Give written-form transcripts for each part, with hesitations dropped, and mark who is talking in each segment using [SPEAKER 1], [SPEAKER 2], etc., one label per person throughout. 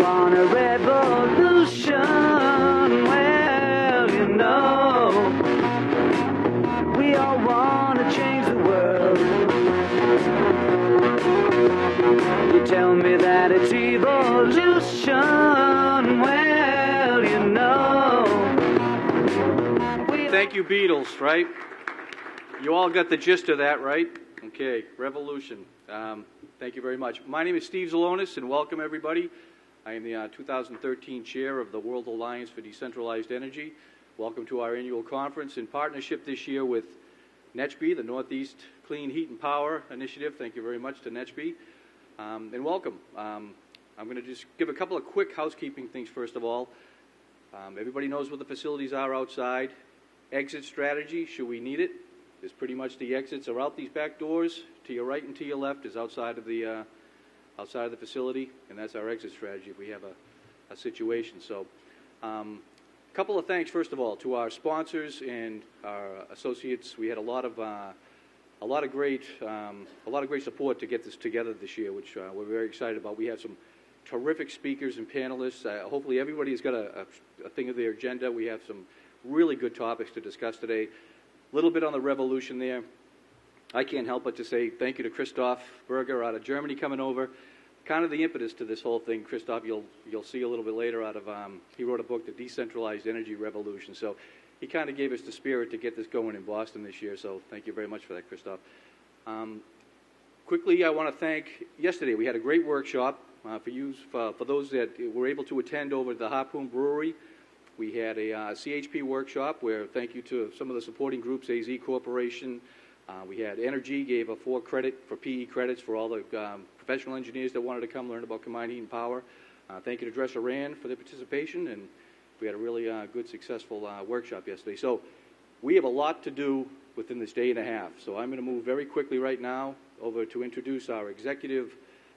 [SPEAKER 1] want a revolution. Well, you know, we all want to change the world. You tell me that it's evolution. Well, you know.
[SPEAKER 2] Thank you, Beatles, right? You all got the gist of that, right? Okay, revolution. Thank you very much. My name is Steve Zalonis, and welcome, everybody. I am the 2013 chair of the World Alliance for Decentralized Energy. Welcome to our annual conference in partnership this year with NECHB, the Northeast Clean Heat and Power Initiative. Thank you very much to NECHB. And welcome. I'm going to just give a couple of quick housekeeping things first of all. Everybody knows what the facilities are outside. Exit strategy, should we need it, is pretty much the exits are out these back doors. To your right and to your left is outside of the facility, and that's our exit strategy if we have a situation. So, a couple of thanks first of all to our sponsors and our associates. We had a lot of great support to get this together this year, which we're very excited about. We have some terrific speakers and panelists. Hopefully, everybody's got a thing of their agenda. We have some really good topics to discuss today. A little bit on the revolution there. I can't help but to say thank you to Christoph Berger out of Germany coming over. Kind of the impetus to this whole thing, Christoph, you'll see a little bit later out of, he wrote a book, The Decentralized Energy Revolution. So he kind of gave us the spirit to get this going in Boston this year. So thank you very much for that, Christoph. Quickly, I want to thank, yesterday we had a great workshop for those that were able to attend over at the Harpoon Brewery. We had a CHP workshop where thank you to some of the supporting groups, AZ Corporation. We had Energy gave a 4 credit for PE credits for all the professional engineers that wanted to come learn about combined heat and power. Thank you to Dresser Rand for their participation, and we had a really good, successful workshop yesterday. So we have a lot to do within this day and a half. So I'm going to move very quickly right now over to introduce our executive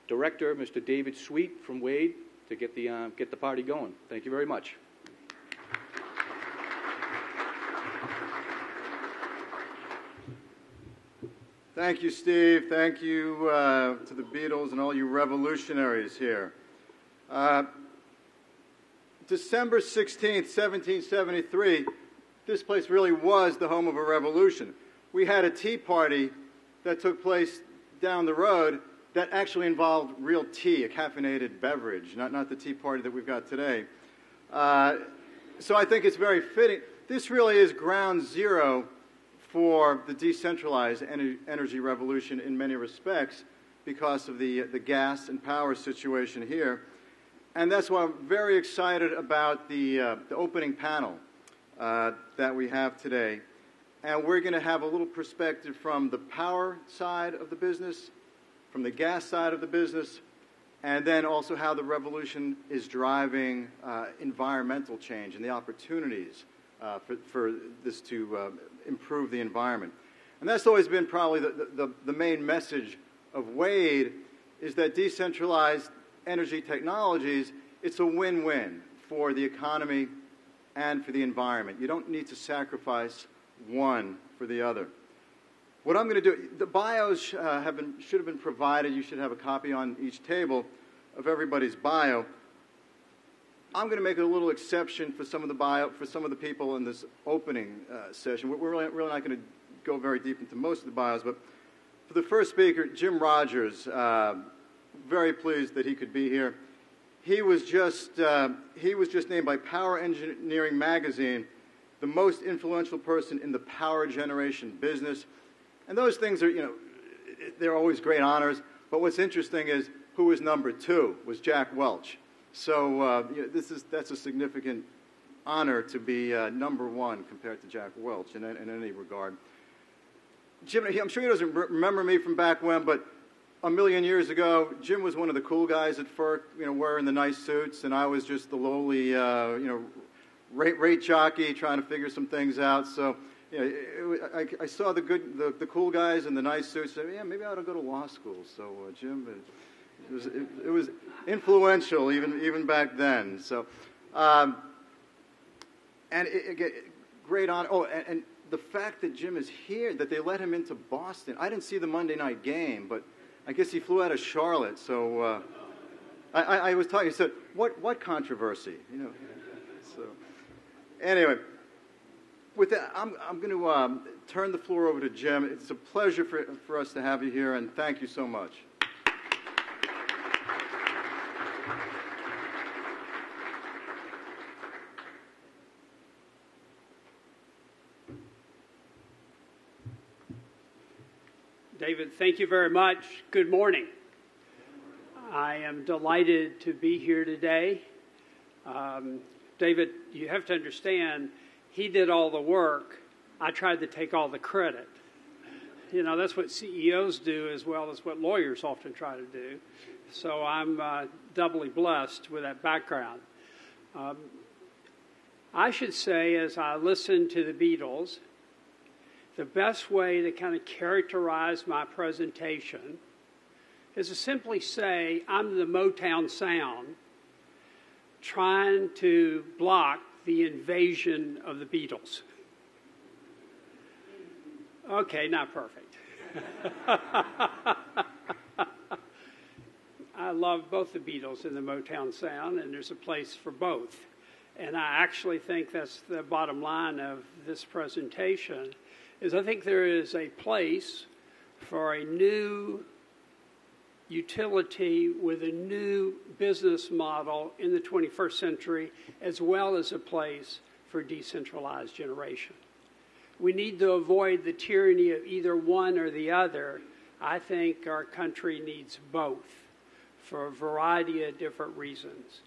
[SPEAKER 2] director, Mr. David Sweet from Wade, to get the party going. Thank you very much.
[SPEAKER 3] Thank you, Steve. Thank you to the Beatles and all you revolutionaries here. December 16th, 1773, this place really was the home of a revolution. We had a tea party that took place down the road that actually involved real tea, a caffeinated beverage, not the tea party that we've got today. So I think it's very fitting. This really is ground zero for the decentralized energy revolution in many respects because of the gas and power situation here. And that's why I'm very excited about the opening panel that we have today. And we're going to have a little perspective from the power side of the business, from the gas side of the business, and then also how the revolution is driving environmental change and the opportunities for this to improve the environment. And that's always been probably the main message of Wade, is that decentralized energy technologies, it's a win-win for the economy and for the environment. You don't need to sacrifice one for the other. What I'm going to do, the bios should have been provided. You should have a copy on each table of everybody's bio. I'm going to make a little exception for some of the people in this opening session. We're really not going to go very deep into most of the bios, but for the first speaker, Jim Rogers, very pleased that he could be here. He was just named by Power Engineering Magazine the most influential person in the power generation business. And those things are, they're always great honors. But what's interesting is who was number 2 was Jack Welch. So that's a significant honor to be number 1 compared to Jack Welch in any regard. Jim, I'm sure he doesn't remember me from back when, but a million years ago, Jim was one of the cool guys at FERC, wearing the nice suits, and I was just the lowly, rate jockey trying to figure some things out. So, I saw the cool guys in the nice suits. And, yeah, maybe I ought to go to law school. So, Jim, it was influential even back then. So, great honor. Oh, and the fact that Jim is here, that they let him into Boston. I didn't see the Monday night game, but I guess he flew out of Charlotte. So I was talking. He said, "What controversy?" So, anyway, with that, I'm going to turn the floor over to Jim. It's a pleasure for us to have you here, and thank you so much.
[SPEAKER 4] David, thank you very much. Good morning. I am delighted to be here today. David, you have to understand, he did all the work. I tried to take all the credit. That's what CEOs do as well as what lawyers often try to do. So I'm doubly blessed with that background. I should say, as I listened to the Beatles, the best way to kind of characterize my presentation is to simply say I'm the Motown sound trying to block the invasion of the Beatles. Okay, not perfect. I love both the Beatles and the Motown sound, and there's a place for both. And I actually think that's the bottom line of this presentation, is I think there is a place for a new utility with a new business model in the 21st century, as well as a place for decentralized generation. We need to avoid the tyranny of either one or the other. I think our country needs both for a variety of different reasons.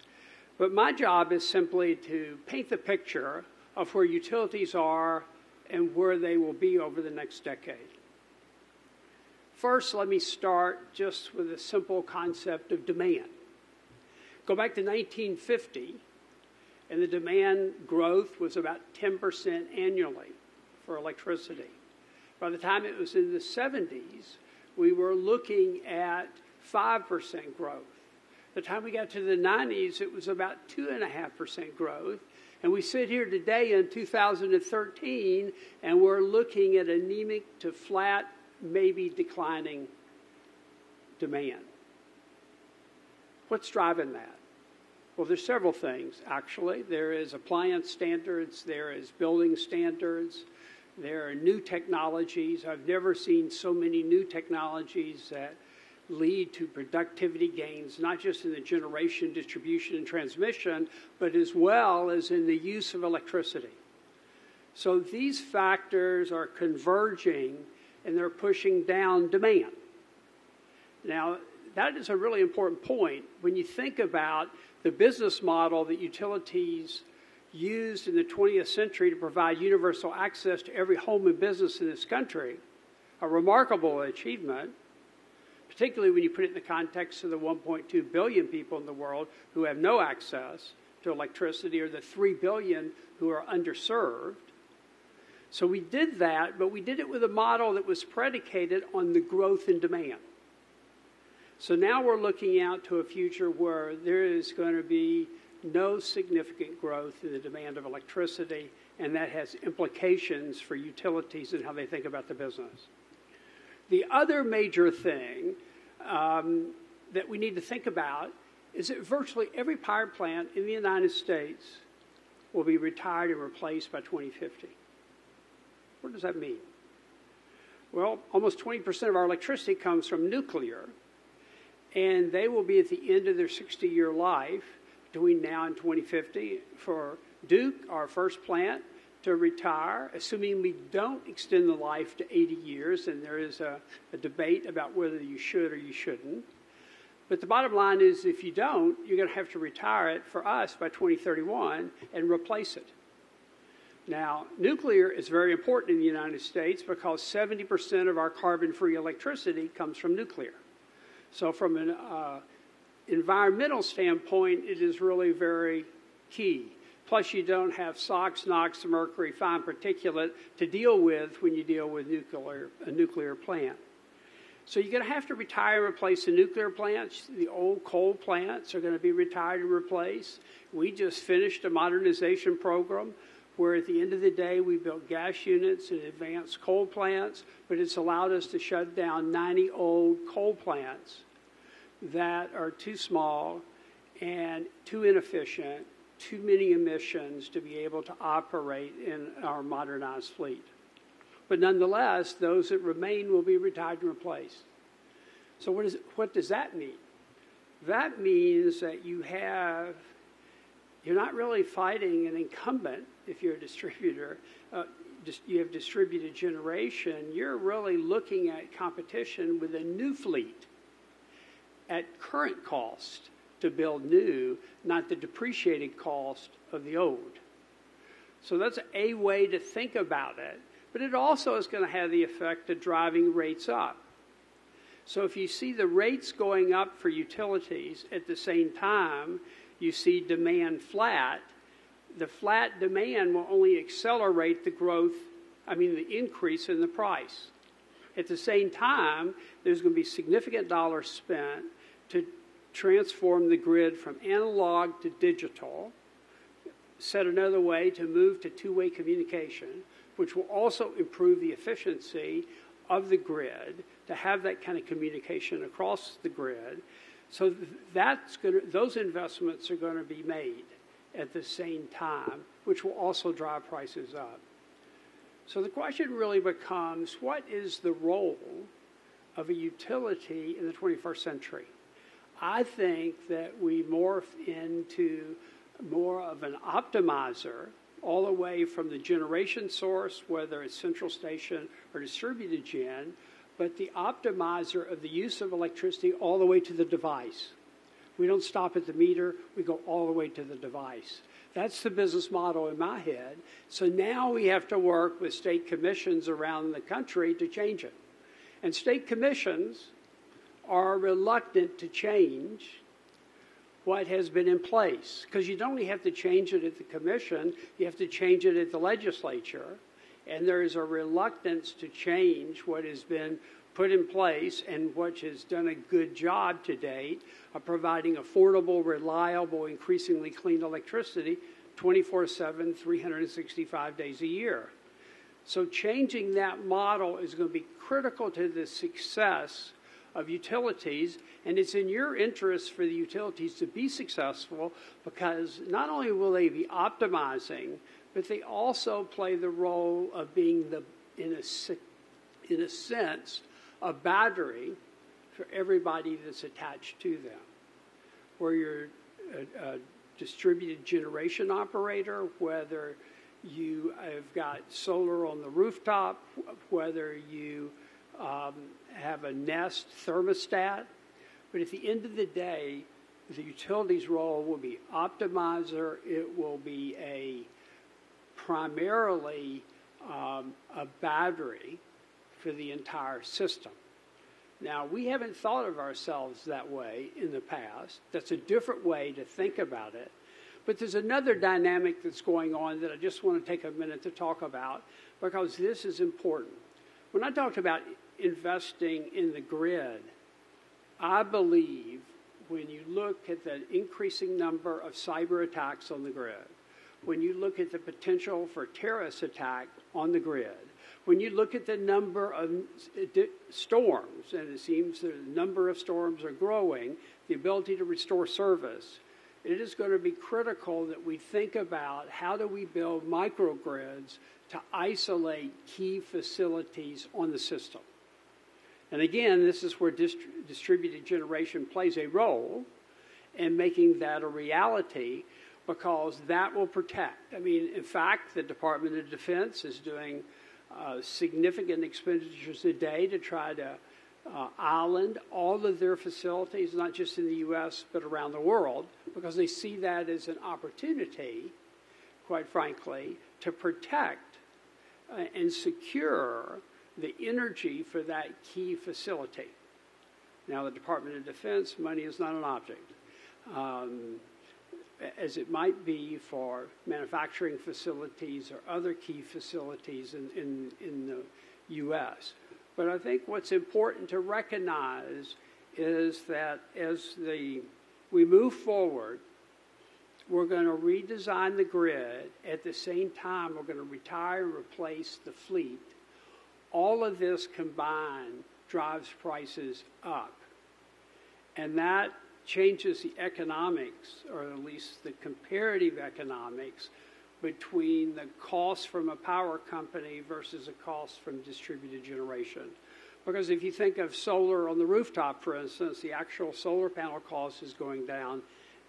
[SPEAKER 4] But my job is simply to paint the picture of where utilities are and where they will be over the next decade. First, let me start just with a simple concept of demand. Go back to 1950, and the demand growth was about 10% annually for electricity. By the time it was in the 70s, we were looking at 5% growth. By the time we got to the 90s, it was about 2.5% growth. And we sit here today in 2013, and we're looking at anemic to flat, maybe declining demand. What's driving that? Well, there's several things, actually. There is appliance standards, there is building standards, there are new technologies. I've never seen so many new technologies that lead to productivity gains, not just in the generation, distribution, and transmission, but as well as in the use of electricity. So these factors are converging, and they're pushing down demand. Now, that is a really important point. When you think about the business model that utilities used in the 20th century to provide universal access to every home and business in this country, a remarkable achievement, particularly when you put it in the context of the 1.2 billion people in the world who have no access to electricity, or the 3 billion who are underserved. So we did that, but we did it with a model that was predicated on the growth in demand. So now we're looking out to a future where there is going to be no significant growth in the demand of electricity, and that has implications for utilities and how they think about the business. The other major thing that we need to think about is that virtually every power plant in the United States will be retired and replaced by 2050. What does that mean? Well, almost 20% of our electricity comes from nuclear, and they will be at the end of their 60-year life between now and 2050. For Duke, our first plant, to retire, assuming we don't extend the life to 80 years, and there is a debate about whether you should or you shouldn't. But the bottom line is, if you don't, you're going to have to retire it for us by 2031 and replace it. Now, nuclear is very important in the United States because 70% of our carbon-free electricity comes from nuclear. So from an environmental standpoint, it is really very key. Plus, you don't have SOx, NOx, mercury, fine particulate to deal with when you deal with a nuclear plant. So you're going to have to retire and replace the nuclear plants. The old coal plants are going to be retired and replaced. We just finished a modernization program where at the end of the day we built gas units and advanced coal plants, but it's allowed us to shut down 90 old coal plants that are too small and too inefficient, too many emissions to be able to operate in our modernized fleet. But nonetheless, those that remain will be retired and replaced. So what does that mean? That means that you're not really fighting an incumbent if you're a distributor. You have distributed generation. You're really looking at competition with a new fleet at current cost to build new, not the depreciated cost of the old. So that's a way to think about it. But it also is going to have the effect of driving rates up. So if you see the rates going up for utilities at the same time, you see demand flat, the flat demand will only accelerate the increase in the price. At the same time, there's going to be significant dollars spent to transform the grid from analog to digital, said another way, to move to two-way communication, which will also improve the efficiency of the grid, to have that kind of communication across the grid. So those investments are going to be made at the same time, which will also drive prices up. So the question really becomes, what is the role of a utility in the 21st century? I think that we morph into more of an optimizer all the way from the generation source, whether it's central station or distributed gen, but the optimizer of the use of electricity all the way to the device. We don't stop at the meter, we go all the way to the device. That's the business model in my head. So now we have to work with state commissions around the country to change it. And state commissions are reluctant to change what has been in place, because you don't only have to change it at the commission, you have to change it at the legislature, and there is a reluctance to change what has been put in place and which has done a good job to date of providing affordable, reliable, increasingly clean electricity 24/7, 365 days a year. So changing that model is going to be critical to the success of utilities, and it's in your interest for the utilities to be successful, because not only will they be optimizing, but they also play the role of being in a sense, a battery for everybody that's attached to them. Where you're a distributed generation operator, whether you have got solar on the rooftop, whether you have a Nest thermostat. But at the end of the day, the utilities role will be optimizer. It will be primarily a battery for the entire system. Now, we haven't thought of ourselves that way in the past. That's a different way to think about it. But there's another dynamic that's going on that I just want to take a minute to talk about, because this is important. When I talked about investing in the grid, I believe when you look at the increasing number of cyber attacks on the grid, when you look at the potential for terrorist attack on the grid, when you look at the number of storms, and it seems the number of storms are growing, the ability to restore service, it is going to be critical that we think about how do we build microgrids to isolate key facilities on the system. And again, this is where distributed generation plays a role in making that a reality, because that will protect. I mean, in fact, the Department of Defense is doing significant expenditures today to try to island all of their facilities, not just in the U.S., but around the world, because they see that as an opportunity, quite frankly, to protect and secure the energy for that key facility. Now, the Department of Defense, money is not an object, as it might be for manufacturing facilities or other key facilities in the U.S. But I think what's important to recognize is that as we move forward, we're going to redesign the grid. At the same time, we're going to retire and replace the fleet. All of this combined drives prices up. And that changes the economics, or at least the comparative economics, between the cost from a power company versus a cost from distributed generation. Because if you think of solar on the rooftop, for instance, the actual solar panel cost is going down,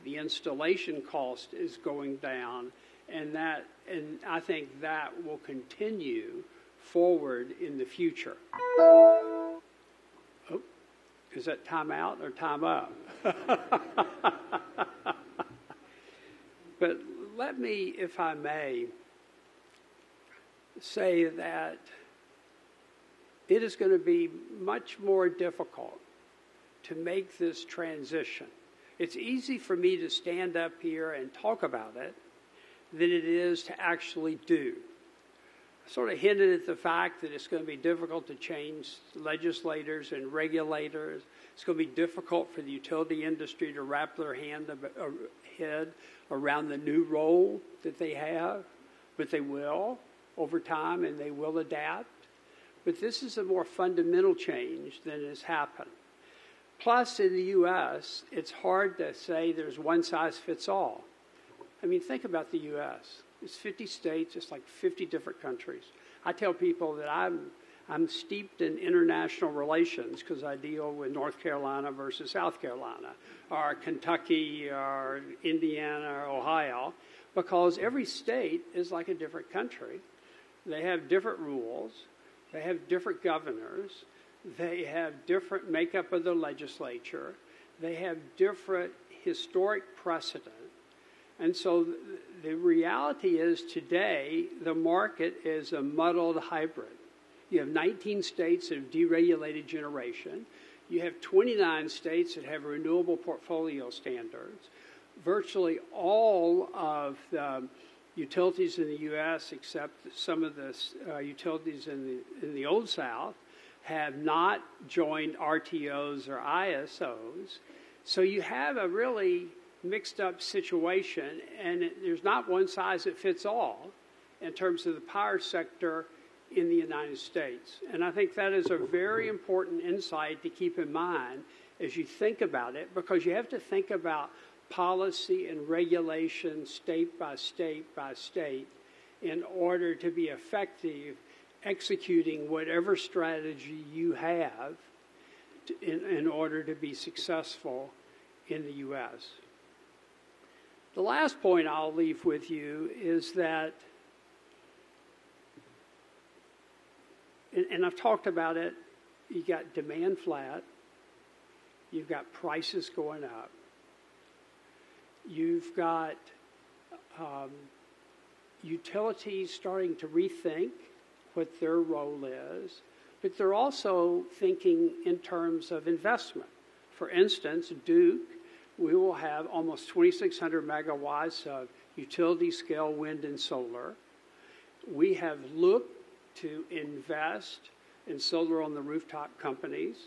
[SPEAKER 4] the installation cost is going down, and I think that will continue forward in the future. Oh, is that time out or time up? But let me, if I may, say that it is going to be much more difficult to make this transition. It's easy for me to stand up here and talk about it than it is to actually do. I sort of hinted at the fact that it's going to be difficult to change legislators and regulators. It's going to be difficult for the utility industry to wrap their head around the new role that they have, but they will over time, and they will adapt. But this is a more fundamental change than has happened. Plus, in the U.S., it's hard to say there's one size fits all. I mean, think about the U.S. It's 50 states. It's like 50 different countries. I tell people that I'm steeped in international relations because I deal with North Carolina versus South Carolina, or Kentucky, or Indiana, or Ohio, because every state is like a different country. They have different rules. They have different governors. They have different makeup of the legislature. They have different historic precedent. And so the reality is today the market is a muddled hybrid. You have 19 states that have deregulated generation. You have 29 states that have renewable portfolio standards. Virtually all of the utilities in the U.S., except some of the utilities in the Old South, have not joined RTOs or ISOs. So you have a really mixed up situation, and there's not one size that fits all in terms of the power sector in the United States. And I think that is a very important insight to keep in mind as you think about it, because you have to think about policy and regulation state by state by state in order to be effective executing whatever strategy you have in order to be successful in the U.S. The last point I'll leave with you is that, and I've talked about it, you got demand flat, you've got prices going up, you've got utilities starting to rethink what their role is, but they're also thinking in terms of investment. For instance, Duke, we will have almost 2,600 megawatts of utility-scale wind and solar. We have looked to invest in solar on the rooftop companies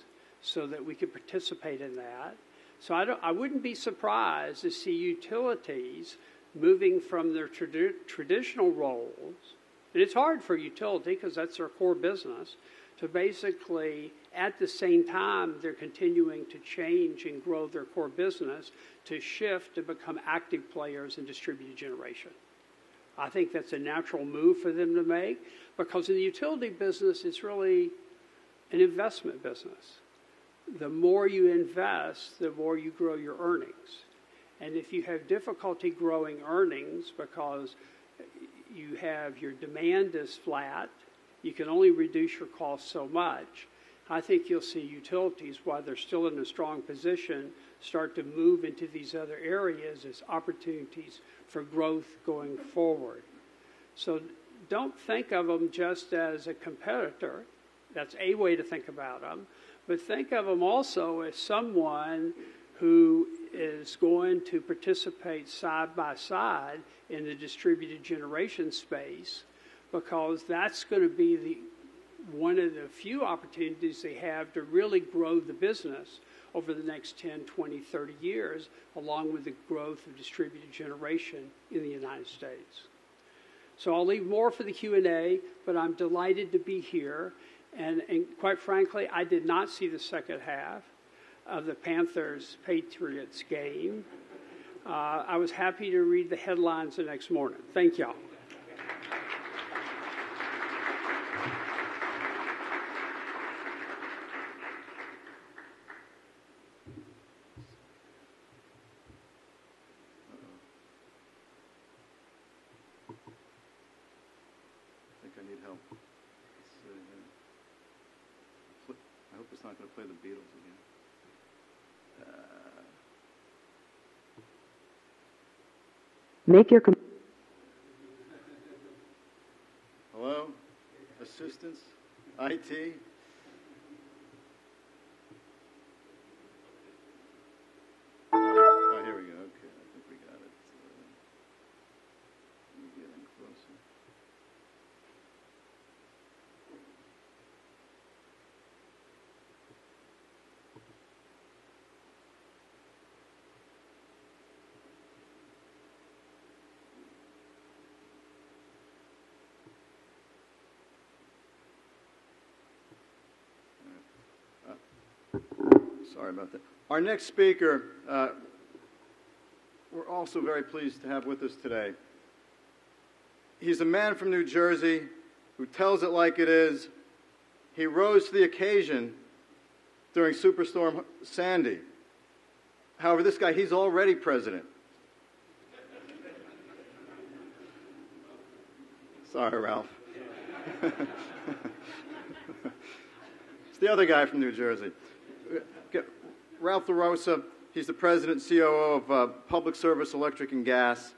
[SPEAKER 4] so that we could participate in that. So I wouldn't be surprised to see utilities moving from their traditional roles, and it's hard for a utility because that's their core business, to basically, at the same time, they're continuing to change and grow their core business to shift to become active players in distributed generation. I think that's a natural move for them to make because in the utility business, it's really an investment business. The more you invest, the more you grow your earnings. And if you have difficulty growing earnings because you have your demand is flat, you can only reduce your costs so much, I think you'll see utilities, while they're still in a strong position, start to move into these other areas as opportunities for growth going forward. So don't think of them just as a competitor. That's a way to think about them. But think of them also as someone who is going to participate side by side in the distributed generation space, because that's going to be one of the few opportunities they have to really grow the business over the next 10, 20, 30 years, along with the growth of distributed generation in the United States. So I'll leave more for the Q&A, but I'm delighted to be here. And quite frankly, I did not see the second half. of the Panthers-Patriots game. I was happy to read the headlines the next morning. Thank y'all.
[SPEAKER 3] I think I need help. I hope it's not going to play the Beatles again.
[SPEAKER 5] Make your
[SPEAKER 3] Hello? Assistance? IT? Oh, here we go. Okay, I think we got it. Let me get in closer. Sorry about that. Our next speaker, we're also very pleased to have with us today. He's a man from New Jersey who tells it like it is. He rose to the occasion during Superstorm Sandy. However, this guy, he's already president. Sorry, Ralph. It's the other guy from New Jersey. Ralph LaRosa, he's the president and COO of Public Service Electric and Gas.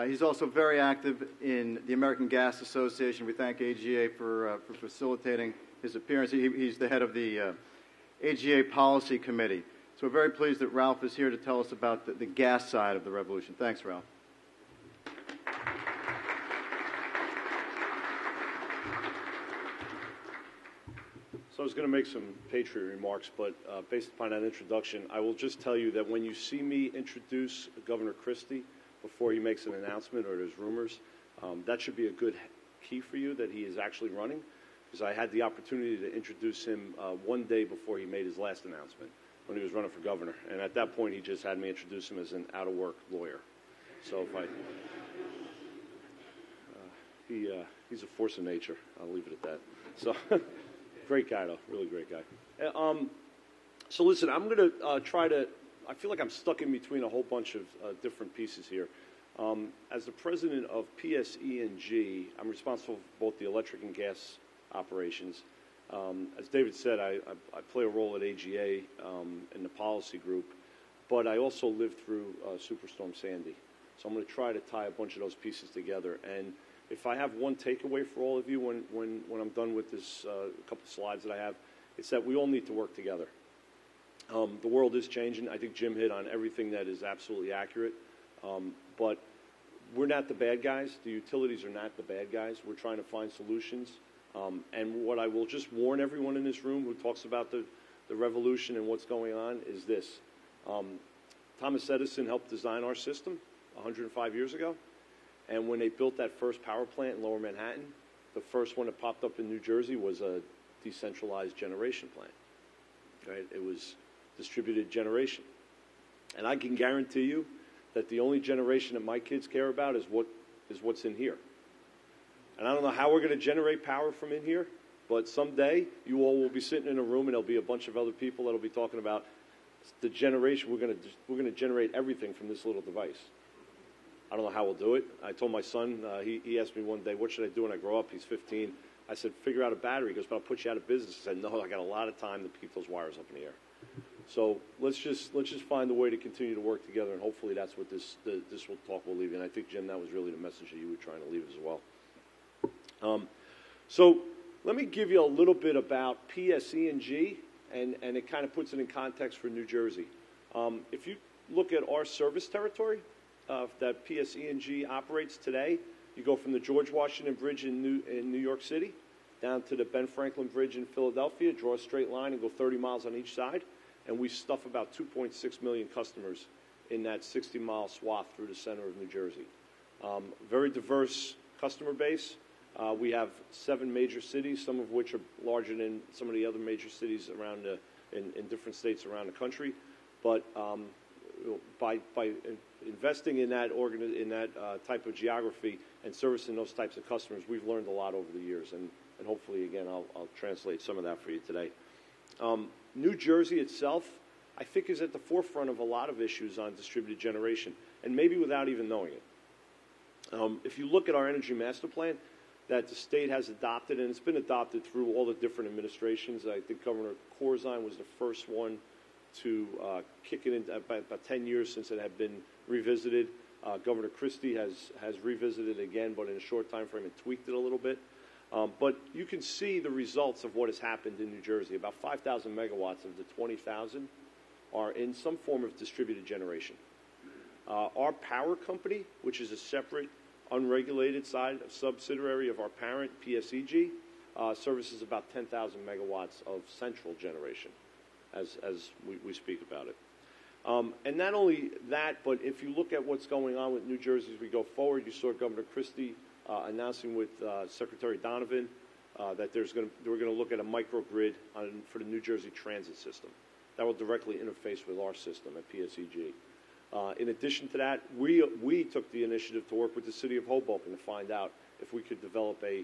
[SPEAKER 3] He's also very active in the American Gas Association. We thank AGA for facilitating his appearance. He's the head of the AGA Policy Committee. So we're very pleased that Ralph is here to tell us about the gas side of the revolution. Thanks, Ralph.
[SPEAKER 6] So I was going to make some Patriot remarks, but based upon that introduction, I will just tell you that when you see me introduce Governor Christie before he makes an announcement or there's rumors, that should be a good key for you that he is actually running, because I had the opportunity to introduce him one day before he made his last announcement when he was running for governor. And at that point, he just had me introduce him as an out-of-work lawyer. So if he's a force of nature. I'll leave it at that. So. Great guy, though. Really great guy. So listen, I'm going to try to, I feel like I'm stuck in between a whole bunch of different pieces here. As the president of PSE&G, I'm responsible for both the electric and gas operations. As David said, I play a role at AGA in the policy group, but I also lived through Superstorm Sandy. So I'm going to try to tie a bunch of those pieces together. And if I have one takeaway for all of you when I'm done with this couple of slides that I have, it's that we all need to work together. The world is changing. I think Jim hit on everything that is absolutely accurate. But we're not the bad guys. The utilities are not the bad guys. We're trying to find solutions. And what I will just warn everyone in this room who talks about the revolution and what's going on is this. Thomas Edison helped design our system 105 years ago. And when they built that first power plant in Lower Manhattan, the first one that popped up in New Jersey was a decentralized generation plant. Right? It was distributed generation. And I can guarantee you that the only generation that my kids care about is what's in here. And I don't know how we're going to generate power from in here, but someday you all will be sitting in a room and there'll be a bunch of other people that'll be talking about the generation. We're going to generate everything from this little device. I don't know how we'll do it. I told my son, he asked me one day, what should I do when I grow up? He's 15. I said, figure out a battery. He goes, but I'll put you out of business. I said, no, I got a lot of time to keep those wires up in the air. So let's just find a way to continue to work together, and hopefully that's what this talk will leave. And I think, Jim, that was really the message that you were trying to leave as well. So let me give you a little bit about PSE&G, and it kind of puts it in context for New Jersey. If you look at our service territory, that PSE&G operates today, you go from the George Washington Bridge in New York City down to the Ben Franklin Bridge in Philadelphia, draw a straight line and go 30 miles on each side, and we stuff about 2.6 million customers in that 60-mile swath through the center of New Jersey. Very diverse customer base. We have 7 major cities, some of which are larger than some of the other major cities around in different states around the country. But by investing in that type of geography and servicing those types of customers, we've learned a lot over the years, and hopefully, again, I'll translate some of that for you today. New Jersey itself, I think, is at the forefront of a lot of issues on distributed generation, and maybe without even knowing it. If you look at our energy master plan that the state has adopted, and it's been adopted through all the different administrations. I think Governor Corzine was the first one to kick it in about 10 years since it had been revisited. Governor Christie has revisited it again, but in a short time frame and tweaked it a little bit. But you can see the results of what has happened in New Jersey. About 5,000 megawatts of the 20,000 are in some form of distributed generation. Our power company, which is a separate, unregulated subsidiary of our parent, PSEG, services about 10,000 megawatts of central generation, as we speak about it. And not only that, but if you look at what's going on with New Jersey as we go forward, you saw Governor Christie announcing with Secretary Donovan that we're going to look at a microgrid for the New Jersey transit system. That will directly interface with our system at PSEG. In addition to that, we took the initiative to work with the city of Hoboken to find out if we could develop a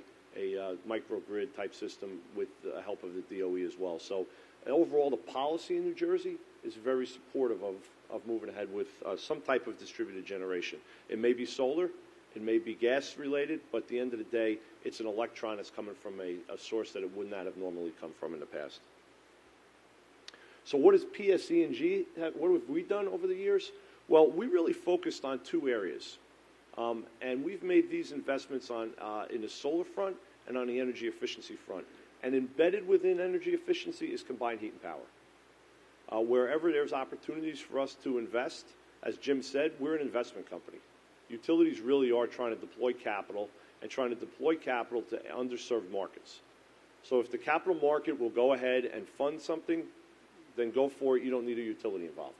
[SPEAKER 6] microgrid type system with the help of the DOE as well. So overall, the policy in New Jersey is very supportive of moving ahead with some type of distributed generation. It may be solar, it may be gas related, but at the end of the day, it's an electron that's coming from a source that it would not have normally come from in the past. So what does PSE&G, what have we done over the years? Well, we really focused on two areas. And we've made these investments in the solar front and on the energy efficiency front. And embedded within energy efficiency is combined heat and power. Wherever there's opportunities for us to invest, as Jim said, we're an investment company. Utilities really are trying to deploy capital to underserved markets. So if the capital market will go ahead and fund something, then go for it. You don't need a utility involved.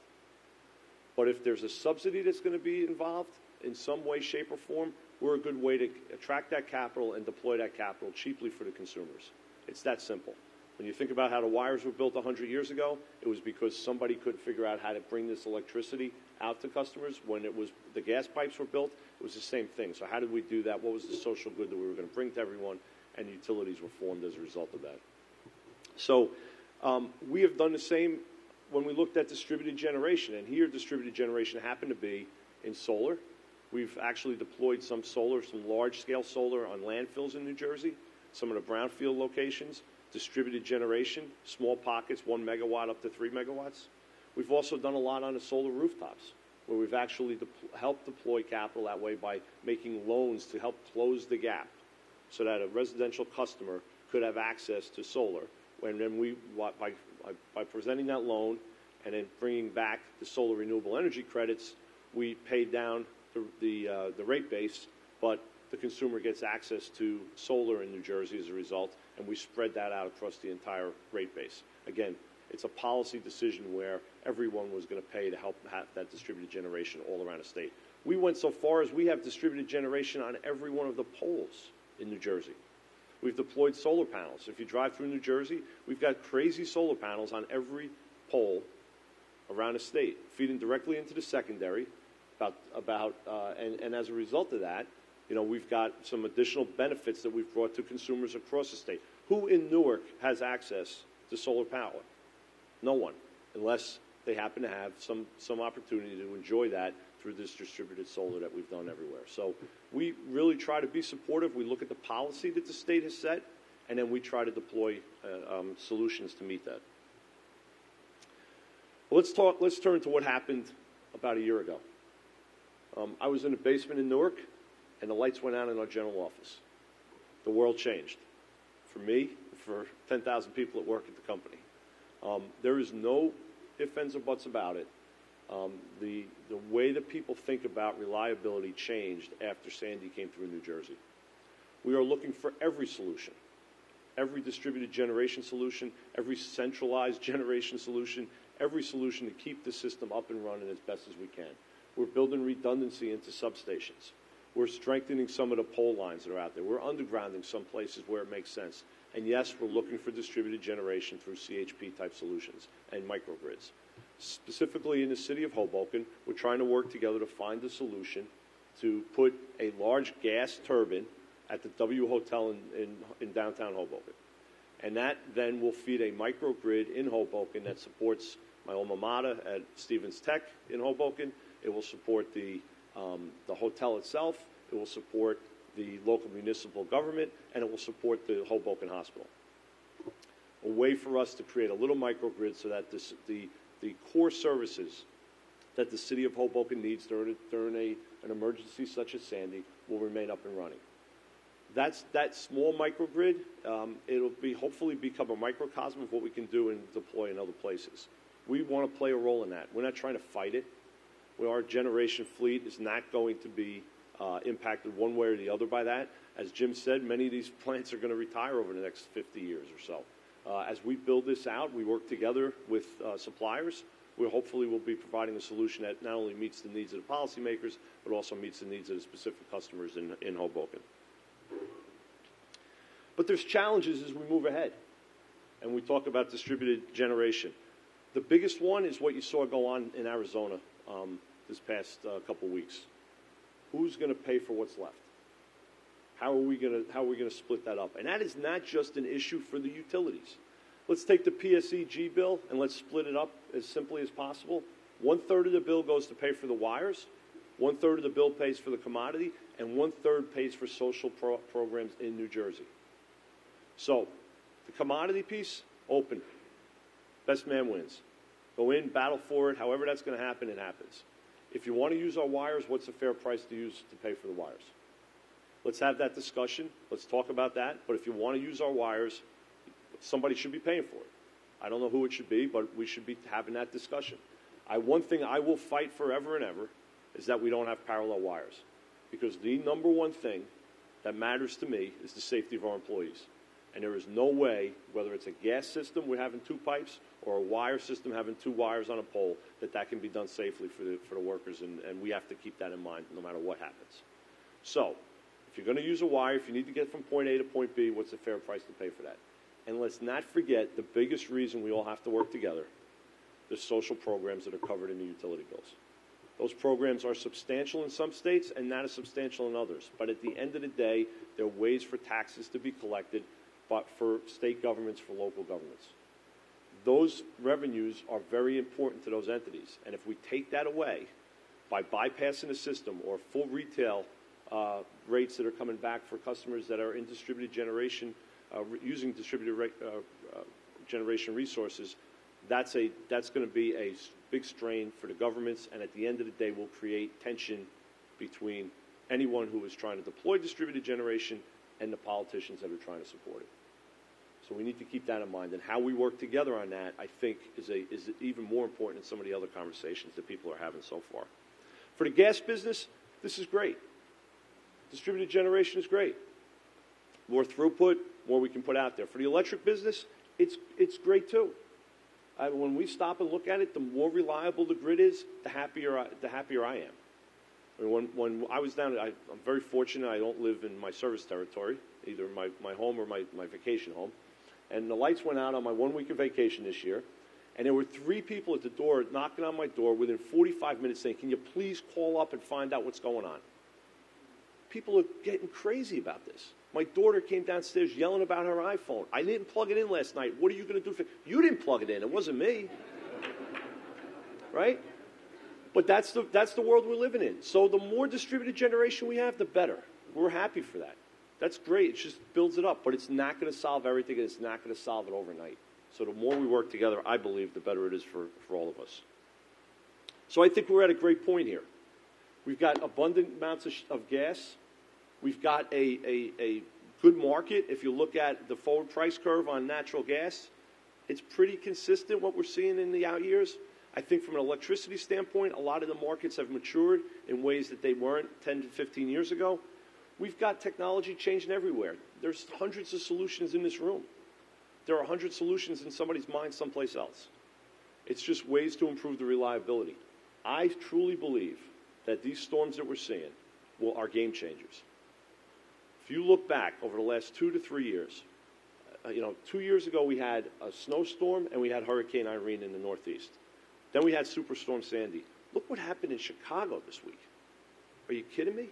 [SPEAKER 6] But if there's a subsidy that's going to be involved in some way, shape, or form, we're a good way to attract that capital and deploy that capital cheaply for the consumers. It's that simple. When you think about how the wires were built 100 years ago, it was because somebody couldn't figure out how to bring this electricity out to customers. When the gas pipes were built, it was the same thing. So how did we do that? What was the social good that we were going to bring to everyone? And utilities were formed as a result of that. So we have done the same when we looked at distributed generation. And here distributed generation happened to be in solar. We've actually deployed some large-scale solar on landfills in New Jersey, some of the brownfield locations, distributed generation, small pockets, 1 megawatt up to 3 megawatts. We've also done a lot on the solar rooftops, where we've actually helped deploy capital that way by making loans to help close the gap so that a residential customer could have access to solar. And then by presenting that loan and then bringing back the solar renewable energy credits, we paid down the rate base, but the consumer gets access to solar in New Jersey as a result, and we spread that out across the entire rate base. Again, it's a policy decision where everyone was going to pay to help have that distributed generation all around the state. We went so far as we have distributed generation on every one of the poles in New Jersey. We've deployed solar panels. If you drive through New Jersey, we've got crazy solar panels on every pole around the state, feeding directly into the secondary. And as a result of that, we've got some additional benefits that we've brought to consumers across the state. Who in Newark has access to solar power? No one, unless they happen to have some opportunity to enjoy that through this distributed solar that we've done everywhere. So we really try to be supportive. We look at the policy that the state has set, and then we try to deploy solutions to meet that. Well, let's turn to what happened about a year ago. I was in a basement in Newark, and the lights went out in our general office. The world changed. For me, for 10,000 people that work at the company. There is no ifs, ands, or buts about it. The way that people think about reliability changed after Sandy came through New Jersey. We are looking for every solution, every distributed generation solution, every centralized generation solution, every solution to keep the system up and running as best as we can. We're building redundancy into substations. We're strengthening some of the pole lines that are out there. We're undergrounding some places where it makes sense. And yes, we're looking for distributed generation through CHP-type solutions and microgrids. Specifically in the city of Hoboken, we're trying to work together to find a solution to put a large gas turbine at the W Hotel in downtown Hoboken. And that then will feed a microgrid in Hoboken that supports my alma mater at Stevens Tech in Hoboken. It will support the hotel itself. It will support the local municipal government, and it will support the Hoboken Hospital. A way for us to create a little microgrid so that the core services that the city of Hoboken needs during an emergency such as Sandy will remain up and running. That small microgrid, it'll hopefully become a microcosm of what we can do and deploy in other places. We want to play a role in that. We're not trying to fight it. Our generation fleet is not going to be impacted one way or the other by that. As Jim said, many of these plants are going to retire over the next 50 years or so. As we build this out, we work together with suppliers. We hopefully will be providing a solution that not only meets the needs of the policymakers, but also meets the needs of the specific customers in Hoboken. But there's challenges as we move ahead, and we talk about distributed generation. The biggest one is what you saw go on in Arizona this past couple weeks. Who's going to pay for what's left? How are we going to split that up? And that is not just an issue for the utilities. Let's take the PSEG bill and let's split it up as simply as possible. 1/3 of the bill goes to pay for the wires, 1/3 of the bill pays for the commodity, and 1/3 pays for social programs in New Jersey. So, the commodity piece, open. Best man wins. Go in, battle for it. However that's going to happen, it happens. If you want to use our wires, what's a fair price to use to pay for the wires? Let's have that discussion. Let's talk about that. But if you want to use our wires, somebody should be paying for it. I don't know who it should be, but we should be having that discussion. One thing I will fight forever and ever is that we don't have parallel wires. Because the number one thing that matters to me is the safety of our employees. And there is no way, whether it's a gas system, we're having 2 pipes, or a wire system having 2 wires on a pole, that can be done safely for the workers, and we have to keep that in mind no matter what happens. So, if you're going to use a wire, if you need to get from point A to point B, what's the fair price to pay for that? And let's not forget the biggest reason we all have to work together, the social programs that are covered in the utility bills. Those programs are substantial in some states and not as substantial in others. But at the end of the day, there are ways for taxes to be collected, but for state governments, for local governments. Those revenues are very important to those entities. And if we take that away by bypassing the system or full retail rates that are coming back for customers that are in distributed generation, using distributed generation resources, that's going to be a big strain for the governments, and at the end of the day will create tension between anyone who is trying to deploy distributed generation and the politicians that are trying to support it. So we need to keep that in mind, and how we work together on that, I think, is even more important than some of the other conversations that people are having so far. For the gas business, this is great. Distributed generation is great. More throughput, more we can put out there. For the electric business, it's great too. When we stop and look at it, the more reliable the grid is, the happier I am. I mean, when I was down, I'm very fortunate. I don't live in my service territory, either my home or my vacation home. And the lights went out on my 1 week of vacation this year, and there were 3 people at the door knocking on my door within 45 minutes saying, "Can you please call up and find out what's going on?" People are getting crazy about this. My daughter came downstairs yelling about her iPhone. "I didn't plug it in last night. What are you going to do?" You didn't plug it in. It wasn't me. Right? But that's the world we're living in. So the more distributed generation we have, the better. We're happy for that. That's great. It just builds it up. But it's not going to solve everything, and it's not going to solve it overnight. So the more we work together, I believe, the better it is for all of us. So I think we're at a great point here. We've got abundant amounts of gas. We've got a good market. If you look at the forward price curve on natural gas, it's pretty consistent what we're seeing in the out years. I think from an electricity standpoint, a lot of the markets have matured in ways that they weren't 10 to 15 years ago. We've got technology changing everywhere. There's hundreds of solutions in this room. There are 100 solutions in somebody's mind someplace else. It's just ways to improve the reliability. I truly believe that these storms that we're seeing are game changers. If you look back over the last 2 to 3 years, 2 years ago we had a snowstorm and we had Hurricane Irene in the Northeast. Then we had Superstorm Sandy. Look what happened in Chicago this week. Are you kidding me?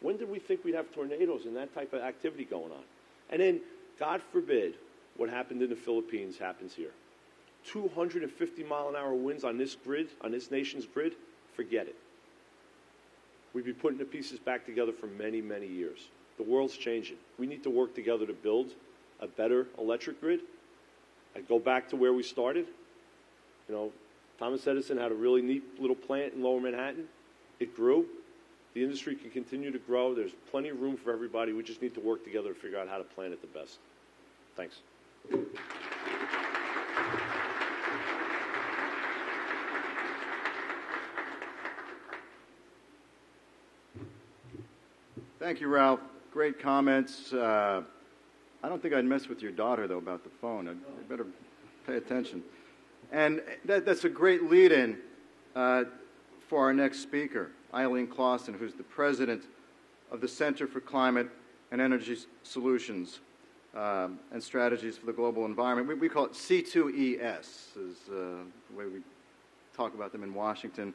[SPEAKER 6] When did we think we'd have tornadoes and that type of activity going on? And then, God forbid, what happened in the Philippines happens here. 250-mile-an-hour winds on this grid, on this nation's grid, forget it. We've been putting the pieces back together for many, many years. The world's changing. We need to work together to build a better electric grid. I go back to where we started. Thomas Edison had a really neat little plant in Lower Manhattan. It grew. The industry can continue to grow. There's plenty of room for everybody. We just need to work together to figure out how to plan it the best. Thanks.
[SPEAKER 3] Thank you, Ralph. Great comments. I don't think I'd mess with your daughter, though, about the phone. I'd better pay attention. And that's a great lead-in for our next speaker, Eileen Clausen, who's the president of the Center for Climate and Energy Solutions and Strategies for the Global Environment. We call it C2ES, is the way we talk about them in Washington.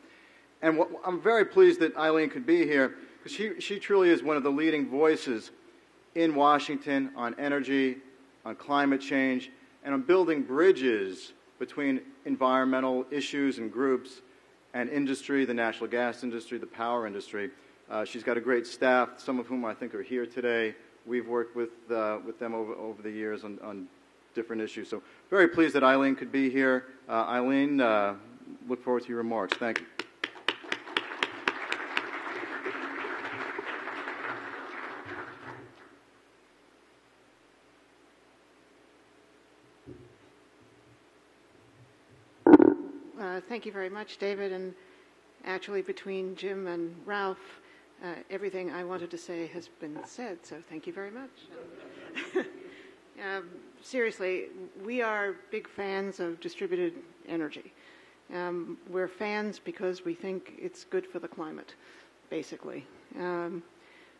[SPEAKER 3] And I'm very pleased that Eileen could be here, because she truly is one of the leading voices in Washington on energy, on climate change, and on building bridges between environmental issues and groups and industry, the natural gas industry, the power industry. She's got a great staff, some of whom I think are here today. We've worked with them over the years on different issues. So very pleased that Eileen could be here. Eileen, look forward to your remarks. Thank you.
[SPEAKER 7] Thank you very much, David. And actually, between Jim and Ralph, everything I wanted to say has been said, so thank you very much. Seriously, we are big fans of distributed energy. We're fans because we think it's good for the climate, basically. The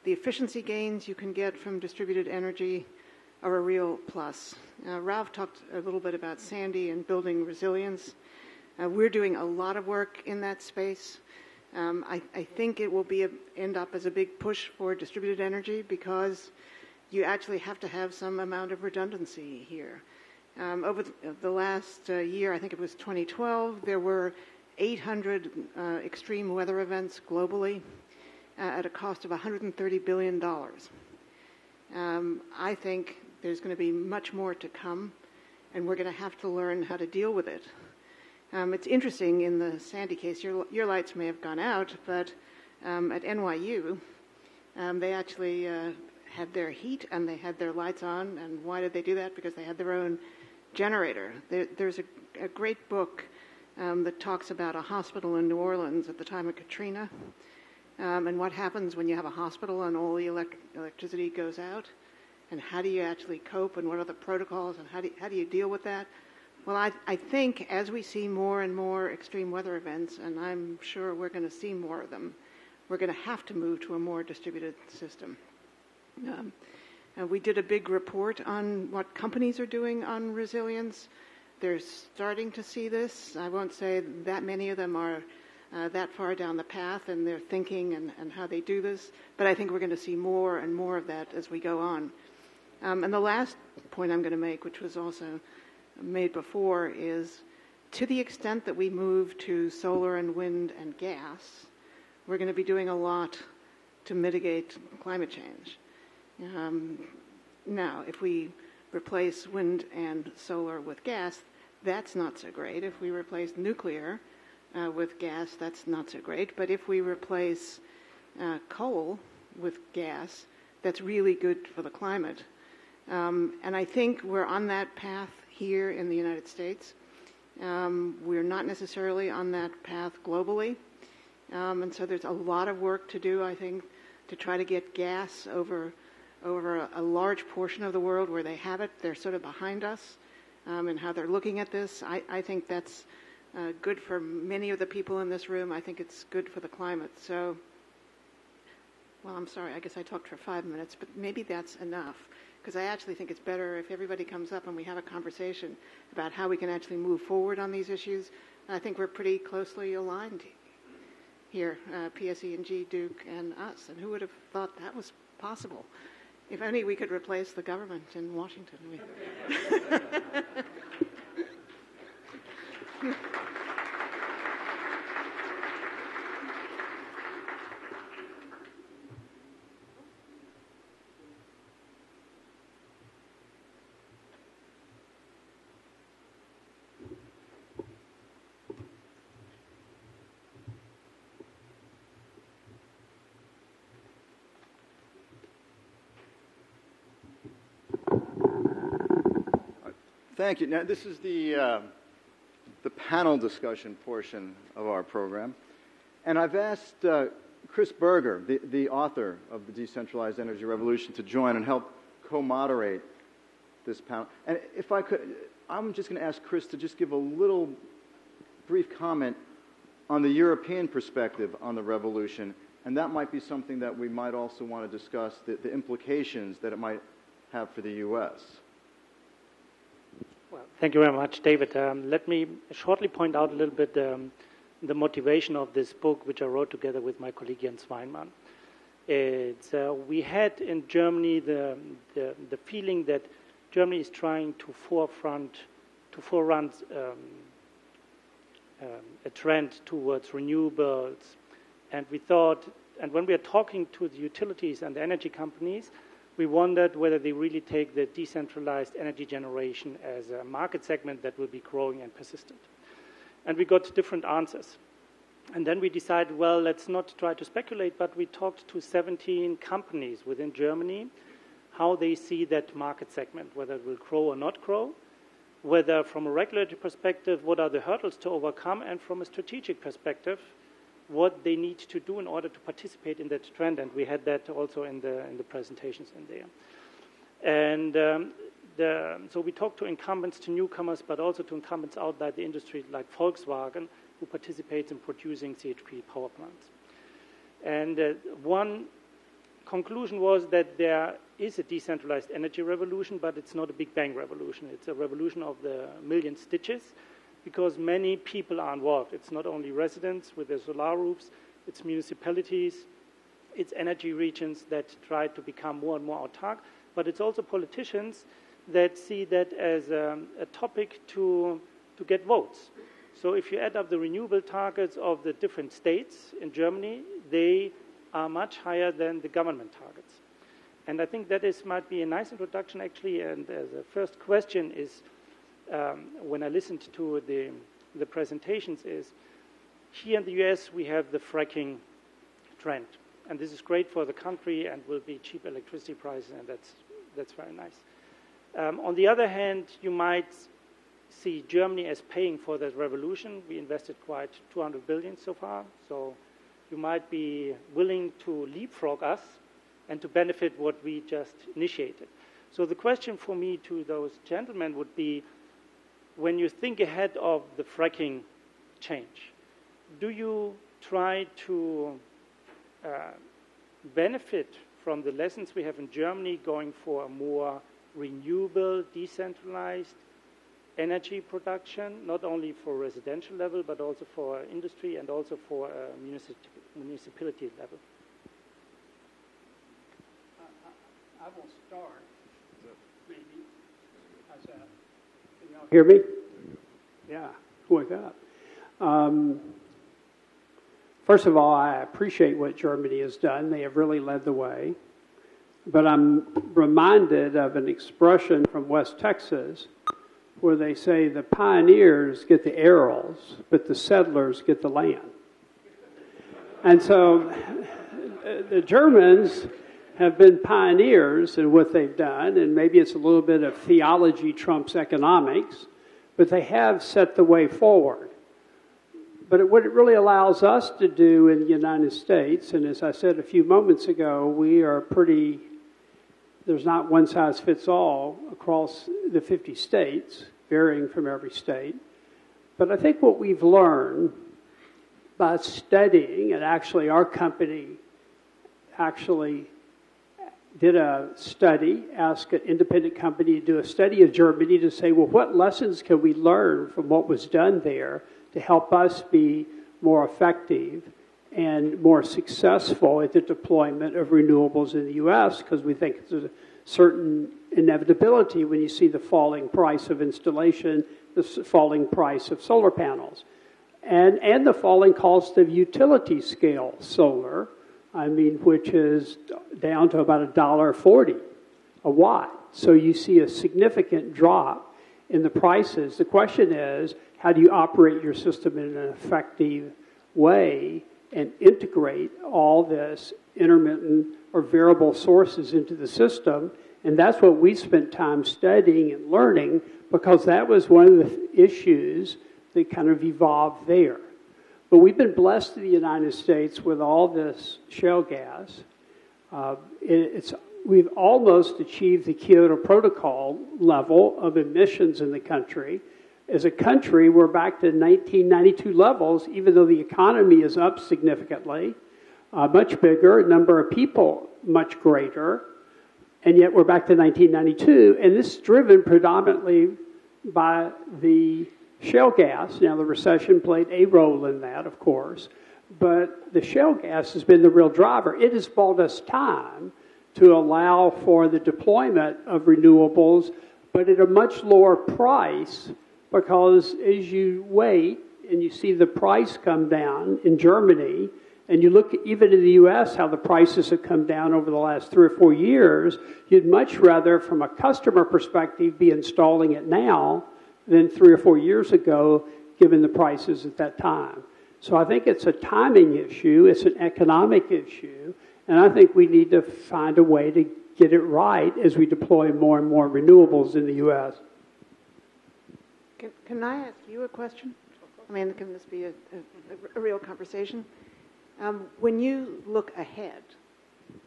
[SPEAKER 7] efficiency gains you can get from distributed energy are a real plus. Ralph talked a little bit about Sandy and building resilience. We're doing a lot of work in that space. I think it will end up as a big push for distributed energy because you actually have to have some amount of redundancy here. Over the last year, I think it was 2012, there were 800 extreme weather events globally at a cost of $130 billion. I think there's going to be much more to come, and we're going to have to learn how to deal with it. It's interesting, in the Sandy case, your lights may have gone out, but at NYU, they actually had their heat and they had their lights on. And why did they do that? Because they had their own generator. There's a great book that talks about a hospital in New Orleans at the time of Katrina, and what happens when you have a hospital and all the electricity goes out, and how do you actually cope, and what are the protocols, and how do you deal with that? Well, I think as we see more and more extreme weather events, and I'm sure we're going to see more of them, we're going to have to move to a more distributed system. We did a big report on what companies are doing on resilience. They're starting to see this. I won't say that many of them are that far down the path in their thinking and how they do this, but I think we're going to see more and more of that as we go on. And the last point I'm going to make, which was also made before, is to the extent that we move to solar and wind and gas, we're going to be doing a lot to mitigate climate change. Now, if we replace wind and solar with gas, that's not so great. If we replace nuclear with gas, that's not so great. But if we replace coal with gas, that's really good for the climate. And I think we're on that path here in the United States. We're not necessarily on that path globally. And so there's a lot of work to do, I think, to try to get gas over a large portion of the world where they have it. They're sort of behind us in how they're looking at this. I think that's good for many of the people in this room. I think it's good for the climate. So Well, I'm sorry, I guess I talked for 5 minutes, but maybe that's enough, because I actually think it's better if everybody comes up and we have a conversation about how we can actually move forward on these issues. And I think we're pretty closely aligned here, PSE&G, Duke, and us. And who would have thought that was possible? If only we could replace the government in Washington.
[SPEAKER 3] Thank you. Now, this is the panel discussion portion of our program. And I've asked Chris Berger, the author of The Decentralized Energy Revolution, to join and help co-moderate this panel. And if I could, I'm just going to ask Chris to just give a little brief comment on the European perspective on the revolution. And that might be something that we might also want to discuss, the implications that it might have for the U.S.
[SPEAKER 8] Well, thank you very much, David. Let me shortly point out a little bit the motivation of this book, which I wrote together with my colleague Jens Weinmann. It's, we had in Germany the feeling that Germany is trying to forerun a trend towards renewables, and we thought, and when we are talking to the utilities and the energy companies, we wondered whether they really take the decentralized energy generation as a market segment that will be growing and persistent. And we got different answers. And then we decided, well, let's not try to speculate, but we talked to 17 companies within Germany, how they see that market segment, whether it will grow or not grow, whether from a regulatory perspective, what are the hurdles to overcome, and from a strategic perspective, what they need to do in order to participate in that trend. And we had that also in the presentations in there. And so we talked to incumbents, to newcomers, but also to incumbents outside the industry like Volkswagen, who participates in producing CHP power plants. And one conclusion was that there is a decentralized energy revolution, but it's not a big bang revolution. It's a revolution of the million stitches, because many people are involved. It's not only residents with their solar roofs, it's municipalities, it's energy regions that try to become more and more autark, but it's also politicians that see that as a topic to get votes. So if you add up the renewable targets of the different states in Germany, they are much higher than the government targets. And I think that might be a nice introduction, actually, and as a first question is, when I listened to the presentations, is here in the US we have the fracking trend, and this is great for the country and will be cheap electricity prices, and that's very nice. On the other hand, you might see Germany as paying for that revolution. We invested quite 200 billion so far, so you might be willing to leapfrog us and to benefit what we just initiated. So the question for me to those gentlemen would be, when you think ahead of the fracking change, do you try to benefit from the lessons we have in Germany going for a more renewable, decentralized energy production, not only for residential level, but also for industry and also for municipality level?
[SPEAKER 4] I will start, maybe. How's that? Can y'all hear me? Yeah, wake up. First of all, I appreciate what Germany has done. They have really led the way. But I'm reminded of an expression from West Texas where they say the pioneers get the arrows, but the settlers get the land. And so the Germans have been pioneers in what they've done, and maybe it's a little bit of theology trumps economics, but they have set the way forward. But what it really allows us to do in the United States, and as I said a few moments ago, we are there's not one size fits all across the 50 states, varying from every state. But I think what we've learned by studying, and actually our company actually did a study, asked an independent company to do a study of Germany to say, well, what lessons can we learn from what was done there to help us be more effective and more successful at the deployment of renewables in the U.S., because we think there's a certain inevitability when you see the falling price of installation, the falling price of solar panels, and the falling cost of utility scale solar, which is down to about $1.40 a watt. So you see a significant drop in the prices. The question is, how do you operate your system in an effective way and integrate all this intermittent or variable sources into the system? And that's what we spent time studying and learning, because that was one of the issues that kind of evolved there. But we've been blessed in the United States with all this shale gas. We've almost achieved the Kyoto Protocol level of emissions in the country. As a country, we're back to 1992 levels, even though the economy is up significantly, much bigger, number of people much greater, and yet we're back to 1992. And this is driven predominantly by the shale gas. Now, the recession played a role in that, of course, but the shale gas has been the real driver. It has bought us time to allow for the deployment of renewables, but at a much lower price, because as you wait and you see the price come down in Germany, and you look even in the U.S. how the prices have come down over the last 3 or 4 years, you'd much rather, from a customer perspective, be installing it now than 3 or 4 years ago, given the prices at that time. So I think it's a timing issue, it's an economic issue, and I think we need to find a way to get it right as we deploy more and more renewables in the U.S.
[SPEAKER 7] Can I ask you a question? Can this be a real conversation? When you look ahead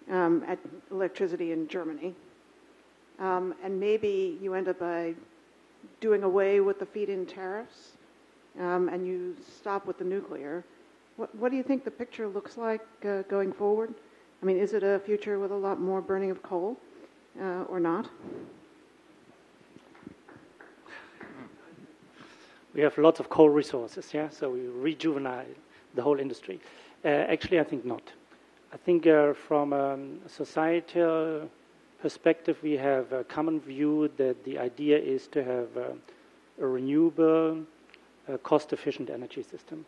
[SPEAKER 7] at electricity in Germany, and maybe you end up by doing away with the feed-in tariffs, and you stop with the nuclear, what do you think the picture looks like going forward? Is it a future with a lot more burning of coal or not?
[SPEAKER 8] We have lots of coal resources, so we rejuvenate the whole industry. Actually, I think not. I think from a societal perspective, we have a common view that the idea is to have a renewable, cost-efficient energy system.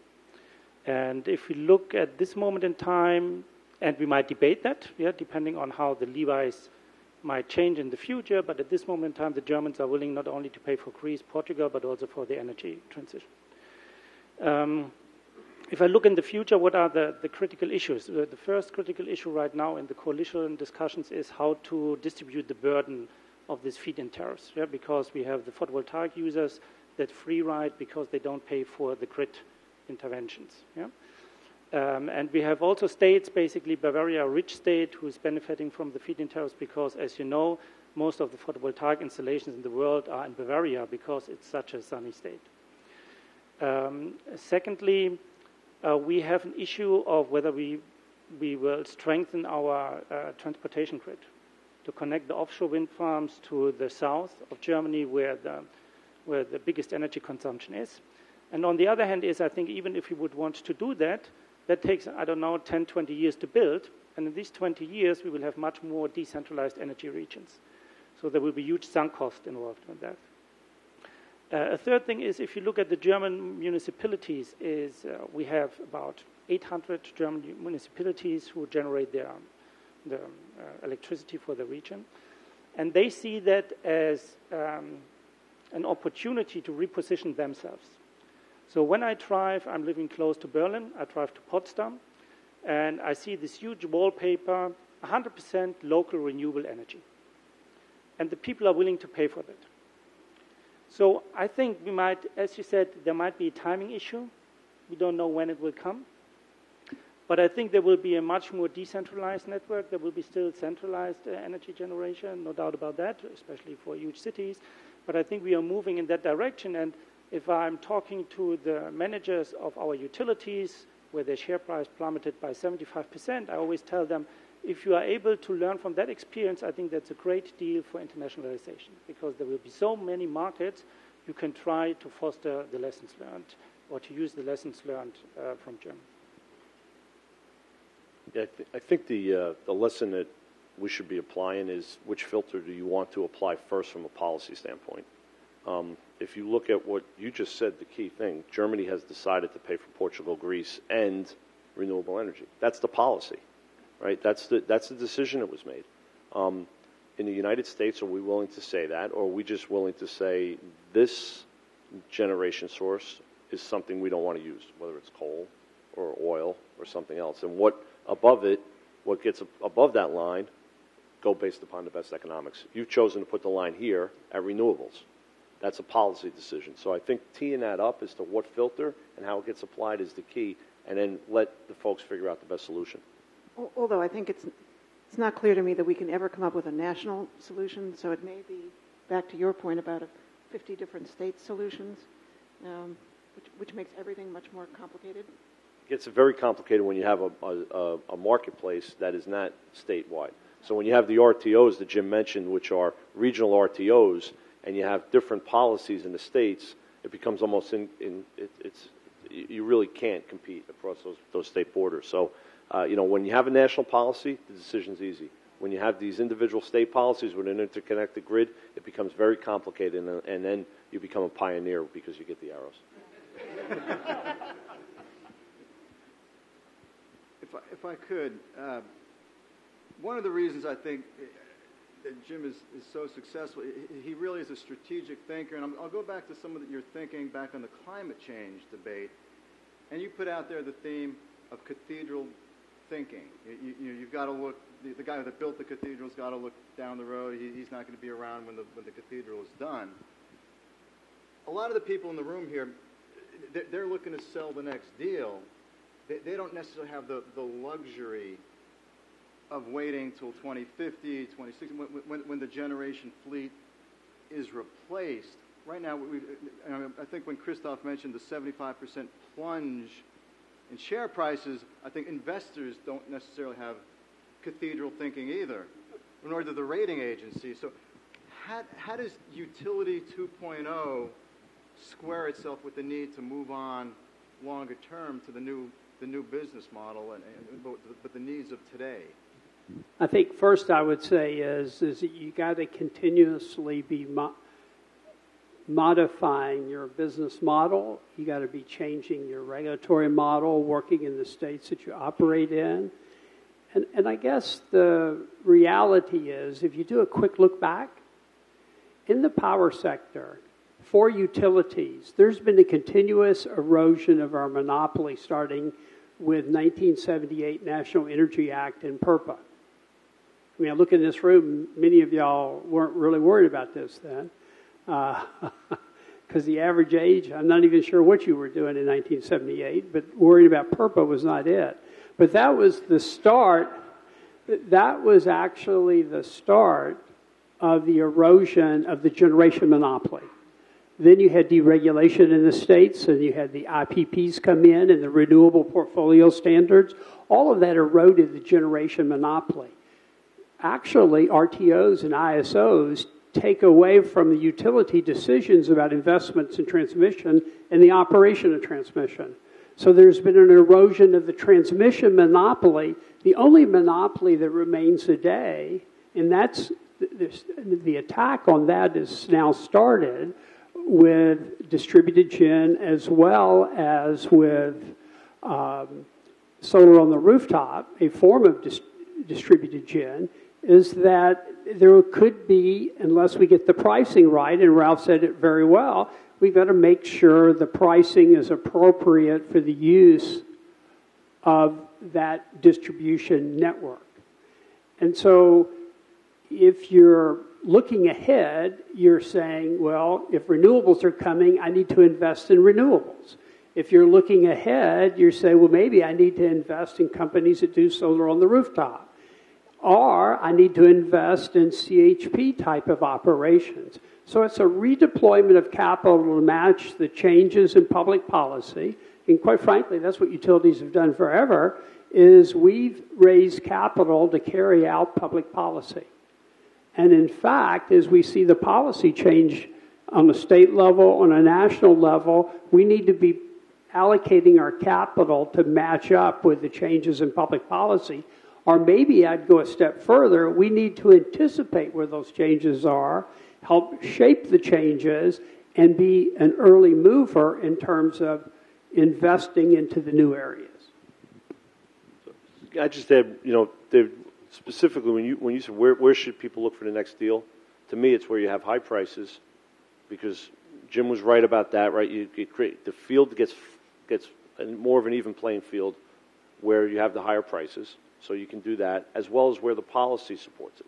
[SPEAKER 8] And if we look at this moment in time, and we might debate that, depending on how the levies might change in the future, but at this moment in time, the Germans are willing not only to pay for Greece, Portugal, but also for the energy transition. If I look in the future, what are the critical issues? The first critical issue right now in the coalition discussions is how to distribute the burden of these feed-in tariffs, because we have the photovoltaic users that free ride because they don't pay for the grid interventions. And we have also states, basically Bavaria, a rich state, who is benefiting from the feed-in tariffs because, as you know, most of the photovoltaic installations in the world are in Bavaria because it's such a sunny state. Secondly, we have an issue of whether we will strengthen our transportation grid to connect the offshore wind farms to the south of Germany, where the biggest energy consumption is. And on the other hand I think even if we would want to do that, that takes, 10, 20 years to build. And in these 20 years, we will have much more decentralized energy regions. So there will be huge sunk cost involved in that. A third thing is, if you look at the German municipalities, we have about 800 German municipalities who generate their electricity for the region. And they see that as an opportunity to reposition themselves. So when I drive, I'm living close to Berlin, I drive to Potsdam, and I see this huge wallpaper, 100% local renewable energy. And the people are willing to pay for that. So I think we might, as you said, there might be a timing issue. We don't know when it will come. But I think there will be a much more decentralized network. There will be still centralized energy generation, no doubt about that, especially for huge cities. But I think we are moving in that direction. And if I'm talking to the managers of our utilities, where their share price plummeted by 75%, I always tell them, if you are able to learn from that experience, I think that's a great deal for internationalization, because there will be so many markets you can try to foster the lessons learned or to use the lessons learned from Germany.
[SPEAKER 6] Yeah, I think the lesson that we should be applying is which filter do you want to apply first from a policy standpoint. If you look at what you just said, the key thing, Germany has decided to pay for Portugal, Greece, and renewable energy. That's the policy, right? That's the decision that was made. In the United States, are we willing to say that, or are we just willing to say this generation source is something we don't want to use, whether it's coal or oil or something else? And what above it, what gets above that line, go based upon the best economics. You've chosen to put the line here at renewables. That's a policy decision. So I think teeing that up as to what filter and how it gets applied is the key, and then let the folks figure out the best solution.
[SPEAKER 7] Although I think it's not clear to me that we can ever come up with a national solution, so it may be, back to your point about 50 different state solutions, which makes everything much more complicated.
[SPEAKER 6] It gets very complicated when you have a marketplace that is not statewide. So when you have the RTOs that Jim mentioned, which are regional RTOs, and you have different policies in the states, it becomes almost you really can't compete across those state borders. So, when you have a national policy, the decision's easy. When you have these individual state policies with an interconnected grid, it becomes very complicated, and then you become a pioneer because you get the arrows.
[SPEAKER 3] If I could, one of the reasons I think that Jim is so successful, he really is a strategic thinker, and I'll go back to some of your thinking back on the climate change debate, and you put out there the theme of cathedral thinking. You've got to look, the guy that built the cathedral's got to look down the road. He's not going to be around when the cathedral is done. A lot of the people in the room here, they're looking to sell the next deal. They don't necessarily have the luxury of waiting till 2050, 2060, when the generation fleet is replaced. Right now, I think when Christoph mentioned the 75% plunge in share prices, I think investors don't necessarily have cathedral thinking either, nor do the rating agencies. So how does Utility 2.0 square itself with the need to move on longer term to the new business model but the needs of today?
[SPEAKER 4] I think first I would say is that you got to continuously be modifying your business model. You got to be changing your regulatory model, working in the states that you operate in. And I guess the reality is, if you do a quick look back, in the power sector, for utilities, there's been a continuous erosion of our monopoly starting with 1978 National Energy Act and PURPA. I mean, I look in this room, many of y'all weren't really worried about this then. Because the average age, I'm not even sure what you were doing in 1978, but worried about PURPA was not it. But that was the start, that was actually the start of the erosion of the generation monopoly. Then you had deregulation in the states, and you had the IPPs come in and the renewable portfolio standards. All of that eroded the generation monopoly. Actually, RTOs and ISOs take away from the utility decisions about investments in transmission and the operation of transmission. So there's been an erosion of the transmission monopoly. The only monopoly that remains today, and that's the attack on that is now started with distributed gen as well as with solar on the rooftop, a form of distributed gen, is that there could be, unless we get the pricing right, and Ralph said it very well, we've got to make sure the pricing is appropriate for the use of that distribution network. And so if you're looking ahead, you're saying, well, if renewables are coming, I need to invest in renewables. If you're looking ahead, you're saying, well, maybe I need to invest in companies that do solar on the rooftop. Or I need to invest in CHP type of operations. So it's a redeployment of capital to match the changes in public policy. And quite frankly, that's what utilities have done forever, is we've raised capital to carry out public policy. And in fact, as we see the policy change on the state level, on a national level, we need to be allocating our capital to match up with the changes in public policy. Or maybe I'd go a step further, we need to anticipate where those changes are, help shape the changes, and be an early mover in terms of investing into the new areas.
[SPEAKER 6] I just said, Dave, specifically when you said where should people look for the next deal, to me it's where you have high prices, because Jim was right about that, right? You create the field gets more of an even playing field where you have the higher prices, so you can do that, as well as where the policy supports it,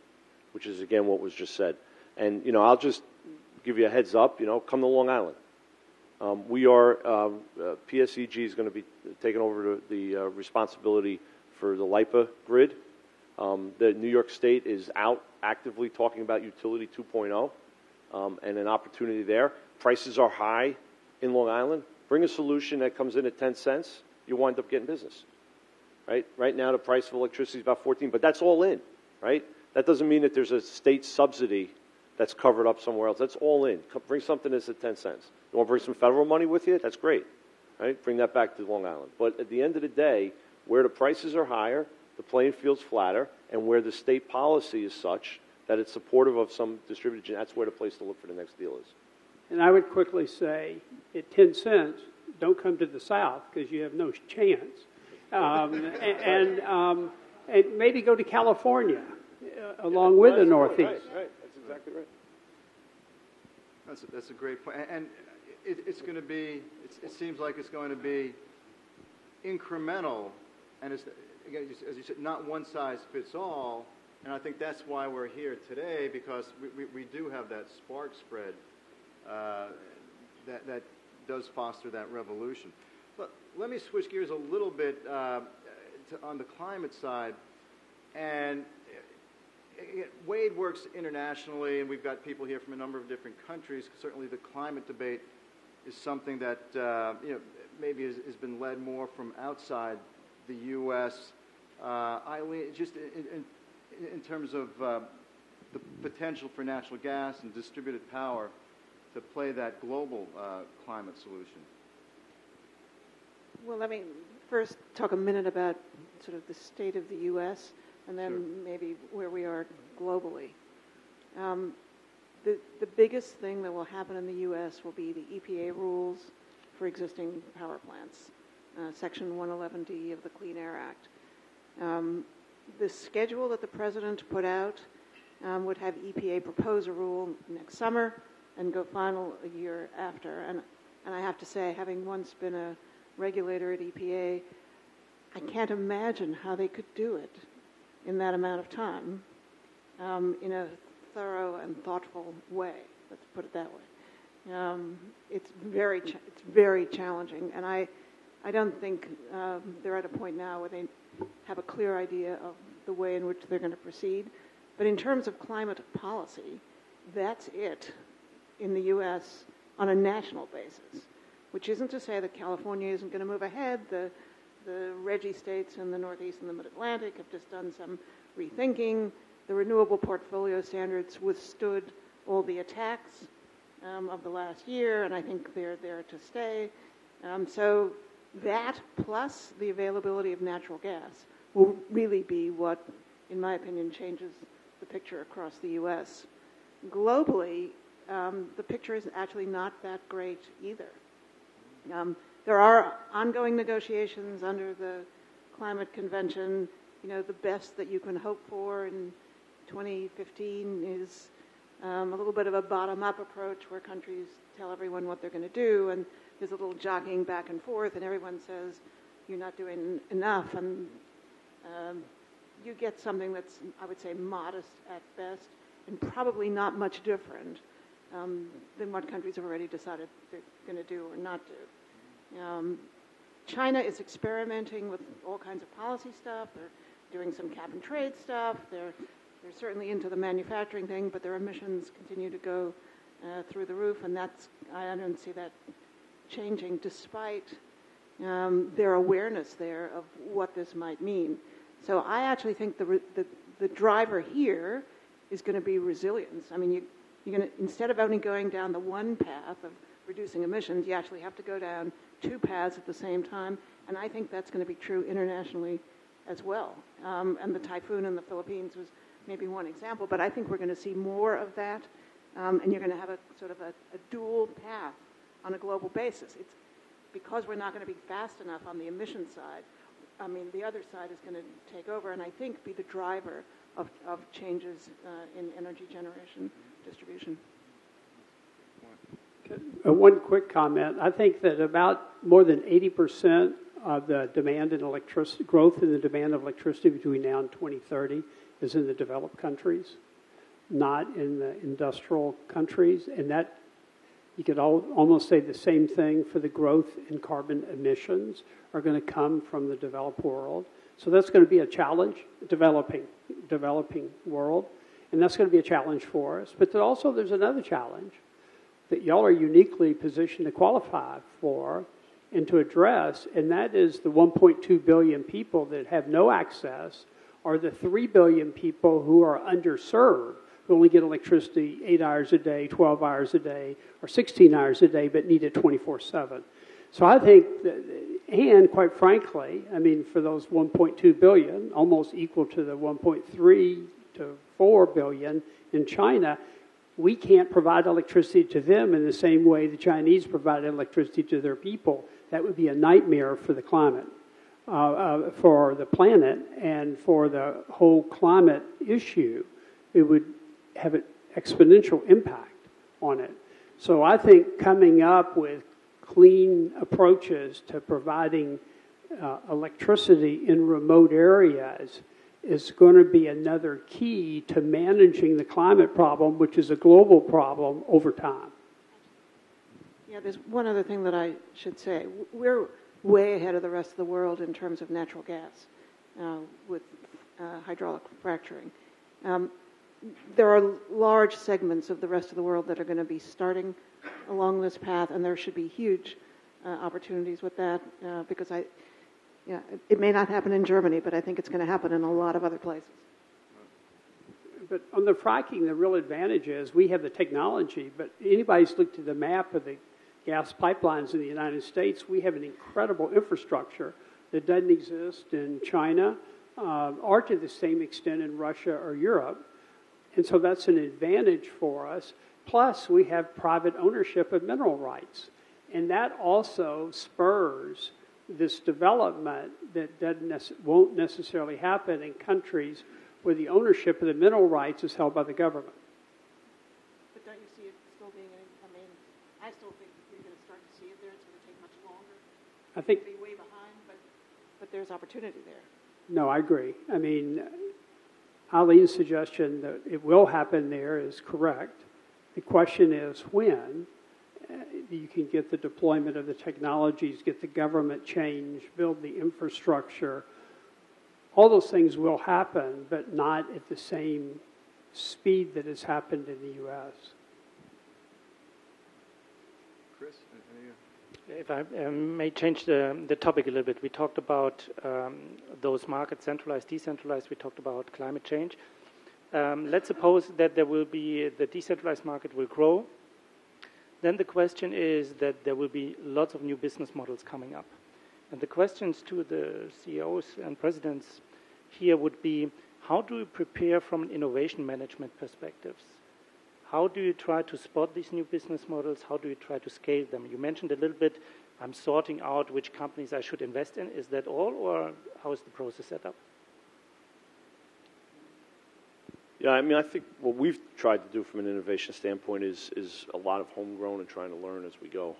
[SPEAKER 6] which is again what was just said. And I'll just give you a heads up. Come to Long Island. PSEG is going to be taking over the responsibility for the LIPA grid. The New York State is out actively talking about Utility 2.0 and an opportunity there. Prices are high in Long Island. Bring a solution that comes in at 10 cents, you wind up getting business. Right now the price of electricity is about 14, but that's all in, right? That doesn't mean that there's a state subsidy that's covered up somewhere else. That's all in. Bring something that's at 10 cents. You want to bring some federal money with you? That's great, right? Bring that back to Long Island. But at the end of the day, where the prices are higher, the playing field's flatter, and where the state policy is such that it's supportive of some distributed, that's where the place to look for the next deal is.
[SPEAKER 4] And I would quickly say, at 10 cents, don't come to the South because you have no chance. And maybe go to California along with the Northeast.
[SPEAKER 6] Right. That's exactly right.
[SPEAKER 3] That's a great point. And it's going to be, it seems like it's going to be incremental, and it's, again, as you said, not one size fits all. And I think that's why we're here today, because we do have that spark spread that does foster that revolution. But let me switch gears a little bit on the climate side. And Wade works internationally, and we've got people here from a number of different countries. Certainly the climate debate is something that maybe has been led more from outside the U.S. Eileen, just in terms of the potential for natural gas and distributed power to play that global climate solution.
[SPEAKER 7] Well, let me first talk a minute about sort of the state of the U.S. and then maybe where we are globally. The biggest thing that will happen in the U.S. will be the EPA rules for existing power plants, Section 111D of the Clean Air Act. The schedule that the President put out would have EPA propose a rule next summer and go final a year after. And I have to say, having once been a regulator at EPA, I can't imagine how they could do it in that amount of time in a thorough and thoughtful way. Let's put it that way. It's very challenging, and I don't think they're at a point now where they have a clear idea of the way in which they're going to proceed. But in terms of climate policy, that's it in the U.S. on a national basis, which isn't to say that California isn't going to move ahead. The RGGI states in the Northeast and the Mid-Atlantic have just done some rethinking. The renewable portfolio standards withstood all the attacks of the last year, and I think they're there to stay. So that, plus the availability of natural gas, will really be what, in my opinion, changes the picture across the U.S. Globally, the picture is actually not that great either. There are ongoing negotiations under the Climate Convention. The best that you can hope for in 2015 is a little bit of a bottom-up approach where countries tell everyone what they're going to do, and there's a little jockeying back and forth, and everyone says, you're not doing enough, and you get something that's, I would say, modest at best, and probably not much different than what countries have already decided they're going to do or not do. China is experimenting with all kinds of policy stuff. They're doing some cap-and-trade stuff. They're certainly into the manufacturing thing, but their emissions continue to go through the roof, and I don't see that changing, despite their awareness there of what this might mean. So I actually think the driver here is going to be resilience. I mean, you're going to, instead of only going down the one path of reducing emissions, you actually have to go down two paths at the same time, and I think that's going to be true internationally as well. And the typhoon in the Philippines was maybe one example, but I think we're going to see more of that, and you're going to have a sort of a dual path on a global basis. It's because we're not going to be fast enough on the emission side. I mean, the other side is going to take over, and I think be the driver of changes in energy generation distribution.
[SPEAKER 4] One quick comment. I think that about more than 80% of the demand in electricity, growth in the demand of electricity between now and 2030 is in the developed countries, not in the industrial countries. And that, you could almost say the same thing for the growth in carbon emissions are going to come from the developed world. So that's going to be a challenge, developing world. And that's going to be a challenge for us. But also there's another challenge that y'all are uniquely positioned to qualify for and to address, and that is the 1.2 billion people that have no access, or the 3 billion people who are underserved, who only get electricity 8 hours a day, 12 hours a day, or 16 hours a day, but need it 24/7. So I think, and quite frankly, I mean, for those 1.2 billion, almost equal to the 1.3 to 4 billion in China, we can't provide electricity to them in the same way the Chinese provide electricity to their people. That would be a nightmare for the climate, for the planet, and for the whole climate issue. It would have an exponential impact on it. So I think coming up with clean approaches to providing electricity in remote areas is going to be another key to managing the climate problem, which is a global problem, over time.
[SPEAKER 7] Yeah, there's one other thing that I should say. We're way ahead of the rest of the world in terms of natural gas with hydraulic fracturing. There are large segments of the rest of the world that are going to be starting along this path, and there should be huge opportunities with that because it may not happen in Germany, but I think it's going to happen in a lot of other places.
[SPEAKER 4] But on the fracking, the real advantage is we have the technology, but anybody's looked at the map of the gas pipelines in the United States, we have an incredible infrastructure that doesn't exist in China or to the same extent in Russia or Europe. And so that's an advantage for us. Plus, we have private ownership of mineral rights. And that also spurs this development that won't necessarily happen in countries where the ownership of the mineral rights is held by the government.
[SPEAKER 7] But don't you see it still being, I still think you're going to start to see it there. It's going to take much longer.
[SPEAKER 4] I think
[SPEAKER 7] it'll be way behind, but there's opportunity there.
[SPEAKER 4] No, I agree. I mean, Eileen's suggestion that it will happen there is correct. The question is when you can get the deployment of the technologies, get the government change, build the infrastructure. All those things will happen, but not at the same speed that has happened in the U.S.
[SPEAKER 3] Chris,
[SPEAKER 8] if I may change the topic a little bit. We talked about those markets, centralized, decentralized. We talked about climate change. Let's suppose that the decentralized market will grow. Then the question is that there will be lots of new business models coming up. And the questions to the CEOs and presidents here would be, how do you prepare from an innovation management perspective? How do you try to spot these new business models? How do you try to scale them? You mentioned a little bit, I'm sorting out which companies I should invest in. Is that all, or how is the process set up?
[SPEAKER 6] Yeah, I mean, I think what we've tried to do from an innovation standpoint is a lot of homegrown and trying to learn as we go.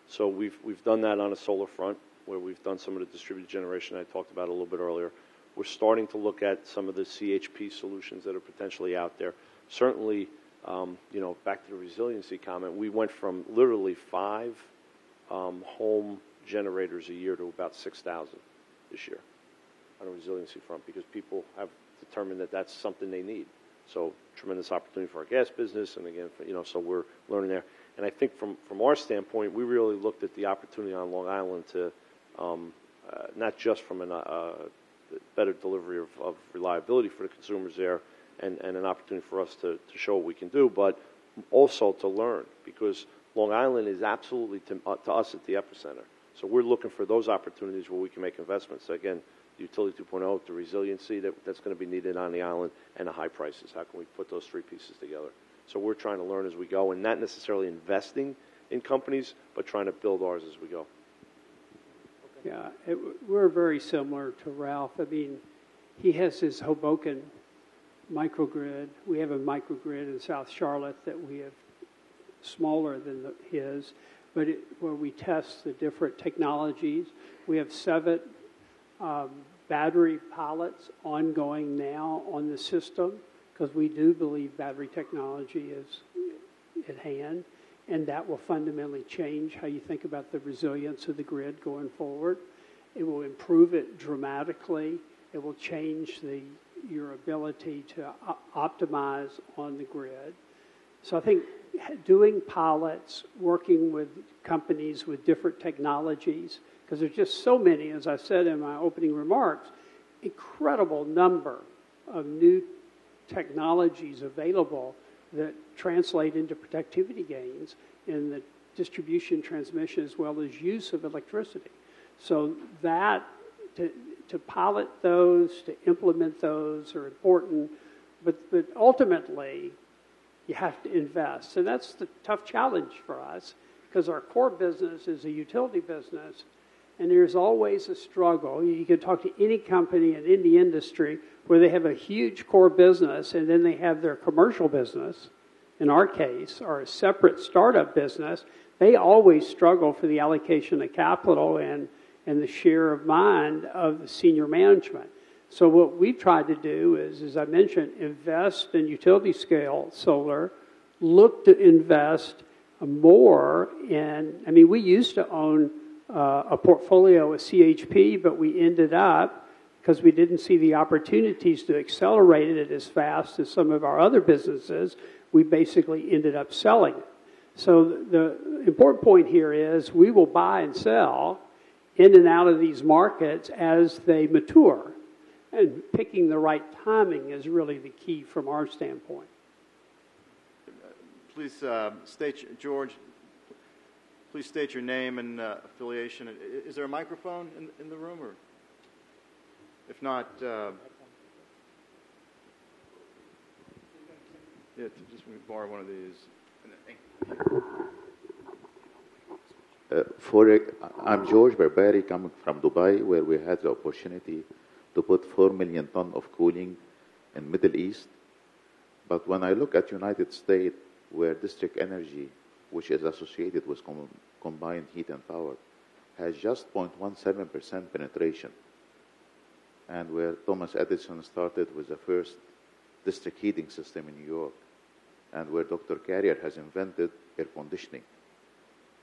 [SPEAKER 6] So we've done that on a solar front, where we've done some of the distributed generation I talked about a little bit earlier. We're starting to look at some of the CHP solutions that are potentially out there. Certainly, back to the resiliency comment, we went from literally 5 home generators a year to about 6,000 this year on a resiliency front, because people have determined that that's something they need. So tremendous opportunity for our gas business, and again, so we're learning there. And I think from our standpoint, we really looked at the opportunity on Long Island to not just from a better delivery of reliability for the consumers there, and an opportunity for us to show what we can do, but also to learn, because Long Island is absolutely to us at the epicenter. So we're looking for those opportunities where we can make investments. So again, Utility 2.0, the resiliency that's going to be needed on the island, and the high prices. How can we put those three pieces together? So we're trying to learn as we go, and not necessarily investing in companies, but trying to build ours as we go.
[SPEAKER 4] Yeah, we're very similar to Ralph. I mean, he has his Hoboken microgrid. We have a microgrid in South Charlotte that we have smaller than his, but where we test the different technologies. We have 7 battery pilots ongoing now on the system, because we do believe battery technology is at hand, and that will fundamentally change how you think about the resilience of the grid going forward. It will improve it dramatically. It will change your ability to optimize on the grid. So I think doing pilots, working with companies with different technologies, because there's just so many, as I said in my opening remarks, incredible number of new technologies available that translate into productivity gains in the distribution, transmission, as well as use of electricity. So that, to pilot those, to implement those are important, but ultimately you have to invest. And that's the tough challenge for us, because our core business is a utility business, and there's always a struggle. You can talk to any company in any industry where they have a huge core business and then they have their commercial business, in our case, or a separate startup business. They always struggle for the allocation of capital and the share of mind of the senior management. So what we've tried to do is, as I mentioned, invest in utility scale solar, look to invest more in, I mean, we used to own a portfolio of CHP, but we ended up, because we didn't see the opportunities to accelerate it as fast as some of our other businesses, we basically ended up selling it. So the important point here is we will buy and sell in and out of these markets as they mature. And picking the right timing is really the key from our standpoint.
[SPEAKER 3] Please George, please state your name and affiliation. Is there a microphone in the room? Or if not, just borrow one of these.
[SPEAKER 9] I'm George Barbari, coming from Dubai, where we had the opportunity to put 4 million tons of cooling in Middle East. But when I look at United States, where district energy, which is associated with combined heat and power, has just 0.17% penetration, and where Thomas Edison started with the first district heating system in New York, and where Dr. Carrier has invented air conditioning.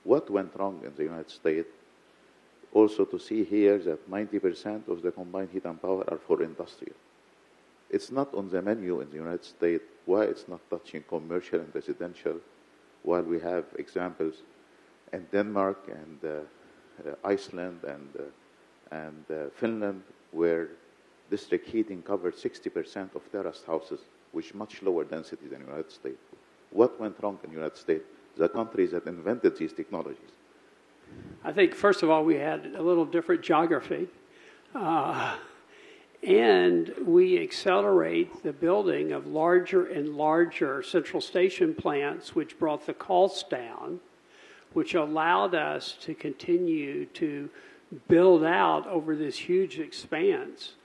[SPEAKER 9] What went wrong in the United States? Also to see here that 90% of the combined heat and power are for industrial. It's not on the menu in the United States. Why it's not touching commercial and residential, while we have examples in Denmark and Iceland and Finland, where district heating covered 60% of terraced houses, which much lower density than the United States. What went wrong in the United States? The countries that invented these technologies.
[SPEAKER 4] I think, first of all, we had a little different geography. And we accelerate the building of larger and larger central station plants, which brought the costs down, which allowed us to continue to build out over this huge expanse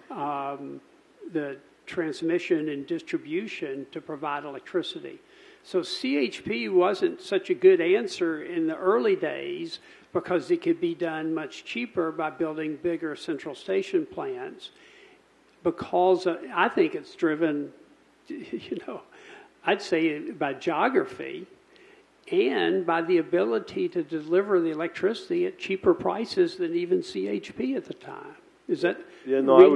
[SPEAKER 4] the transmission and distribution to provide electricity. So CHP wasn't such a good answer in the early days because it could be done much cheaper by building bigger central station plants, because I think it's driven, I'd say by geography and by the ability to deliver the electricity at cheaper prices than even CHP at the time. Is that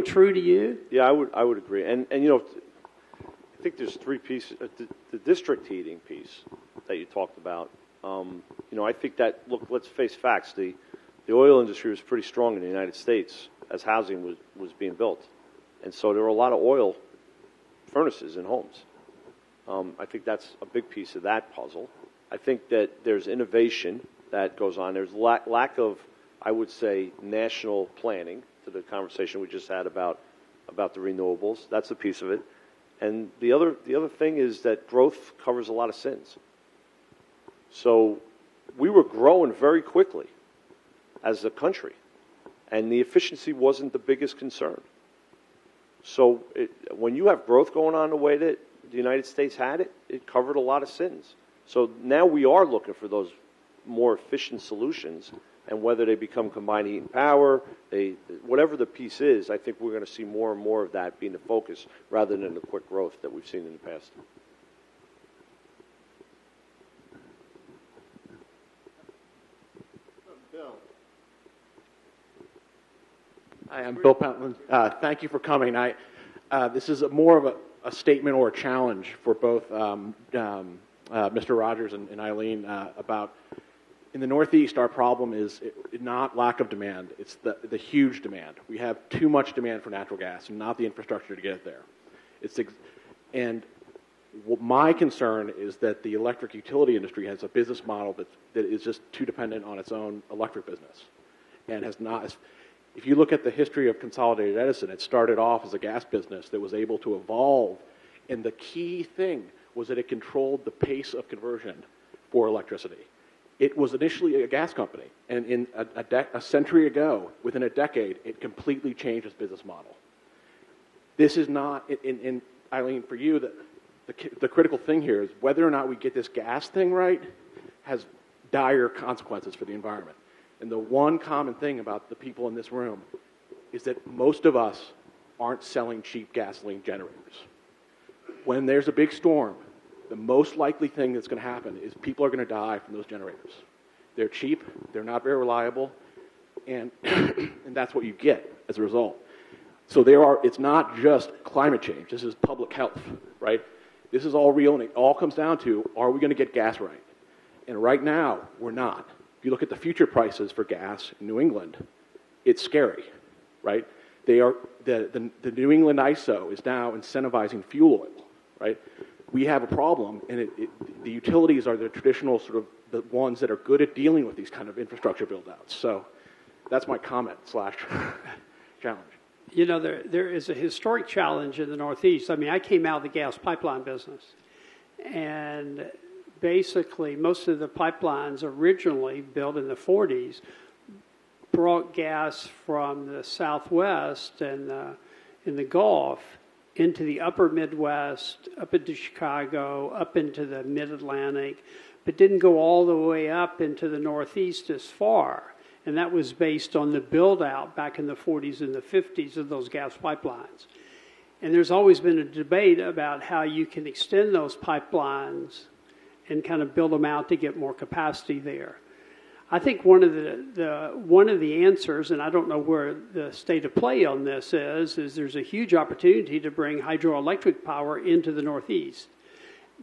[SPEAKER 4] true to you?
[SPEAKER 6] Yeah, I would agree. And think there's three pieces. The district heating piece that you talked about. I think that, look, let's face facts. The oil industry was pretty strong in the United States as housing was being built. And so there were a lot of oil furnaces in homes. I think that's a big piece of that puzzle. I think that there's innovation that goes on. There's lack of, I would say, national planning, to the conversation we just had about the renewables. That's a piece of it. And the other thing is that growth covers a lot of sins. So we were growing very quickly as a country, and the efficiency wasn't the biggest concern. So when you have growth going on the way that the United States had it, it covered a lot of sins. So now we are looking for those more efficient solutions, and whether they become combined heat and power, whatever the piece is, I think we're going to see more and more of that being the focus rather than the quick growth that we've seen in the past.
[SPEAKER 3] Bill.
[SPEAKER 10] Hi, I'm Bill Pentland. Thank you for coming. This is more of a statement or a challenge for both Mr. Rogers and Eileen about, in the Northeast, our problem is not lack of demand, it's the huge demand. We have too much demand for natural gas and not the infrastructure to get it there. My concern is that the electric utility industry has a business model that is just too dependent on its own electric business and has not. If you look at the history of Consolidated Edison, it started off as a gas business that was able to evolve, and the key thing was that it controlled the pace of conversion for electricity. It was initially a gas company, and in a century ago, within a decade, it completely changed its business model. This is not, in Eileen, for you, the critical thing here is whether or not we get this gas thing right has dire consequences for the environment. And the one common thing about the people in this room is that most of us aren't selling cheap gasoline generators. When there's a big storm, the most likely thing that's going to happen is people are going to die from those generators. They're cheap, they're not very reliable, and that's what you get as a result. So it's not just climate change, this is public health, right? This is all real, and it all comes down to, are we going to get gas right? And right now, we're not. If you look at the future prices for gas in New England, it's scary, right? The New England ISO is now incentivizing fuel oil, right? We have a problem, and the utilities are the traditional sort of the ones that are good at dealing with these kind of infrastructure build-outs. So that's my comment / challenge.
[SPEAKER 4] You know, there is a historic challenge in the Northeast. I mean, I came out of the gas pipeline business, and basically most of the pipelines originally built in the 40s brought gas from the Southwest and in the Gulf into the upper Midwest, up into Chicago, up into the Mid-Atlantic, but didn't go all the way up into the Northeast as far. And that was based on the build-out back in the 40s and the 50s of those gas pipelines. And there's always been a debate about how you can extend those pipelines and kind of build them out to get more capacity there. I think one of the answers, and I don't know where the state of play on this is there's a huge opportunity to bring hydroelectric power into the Northeast.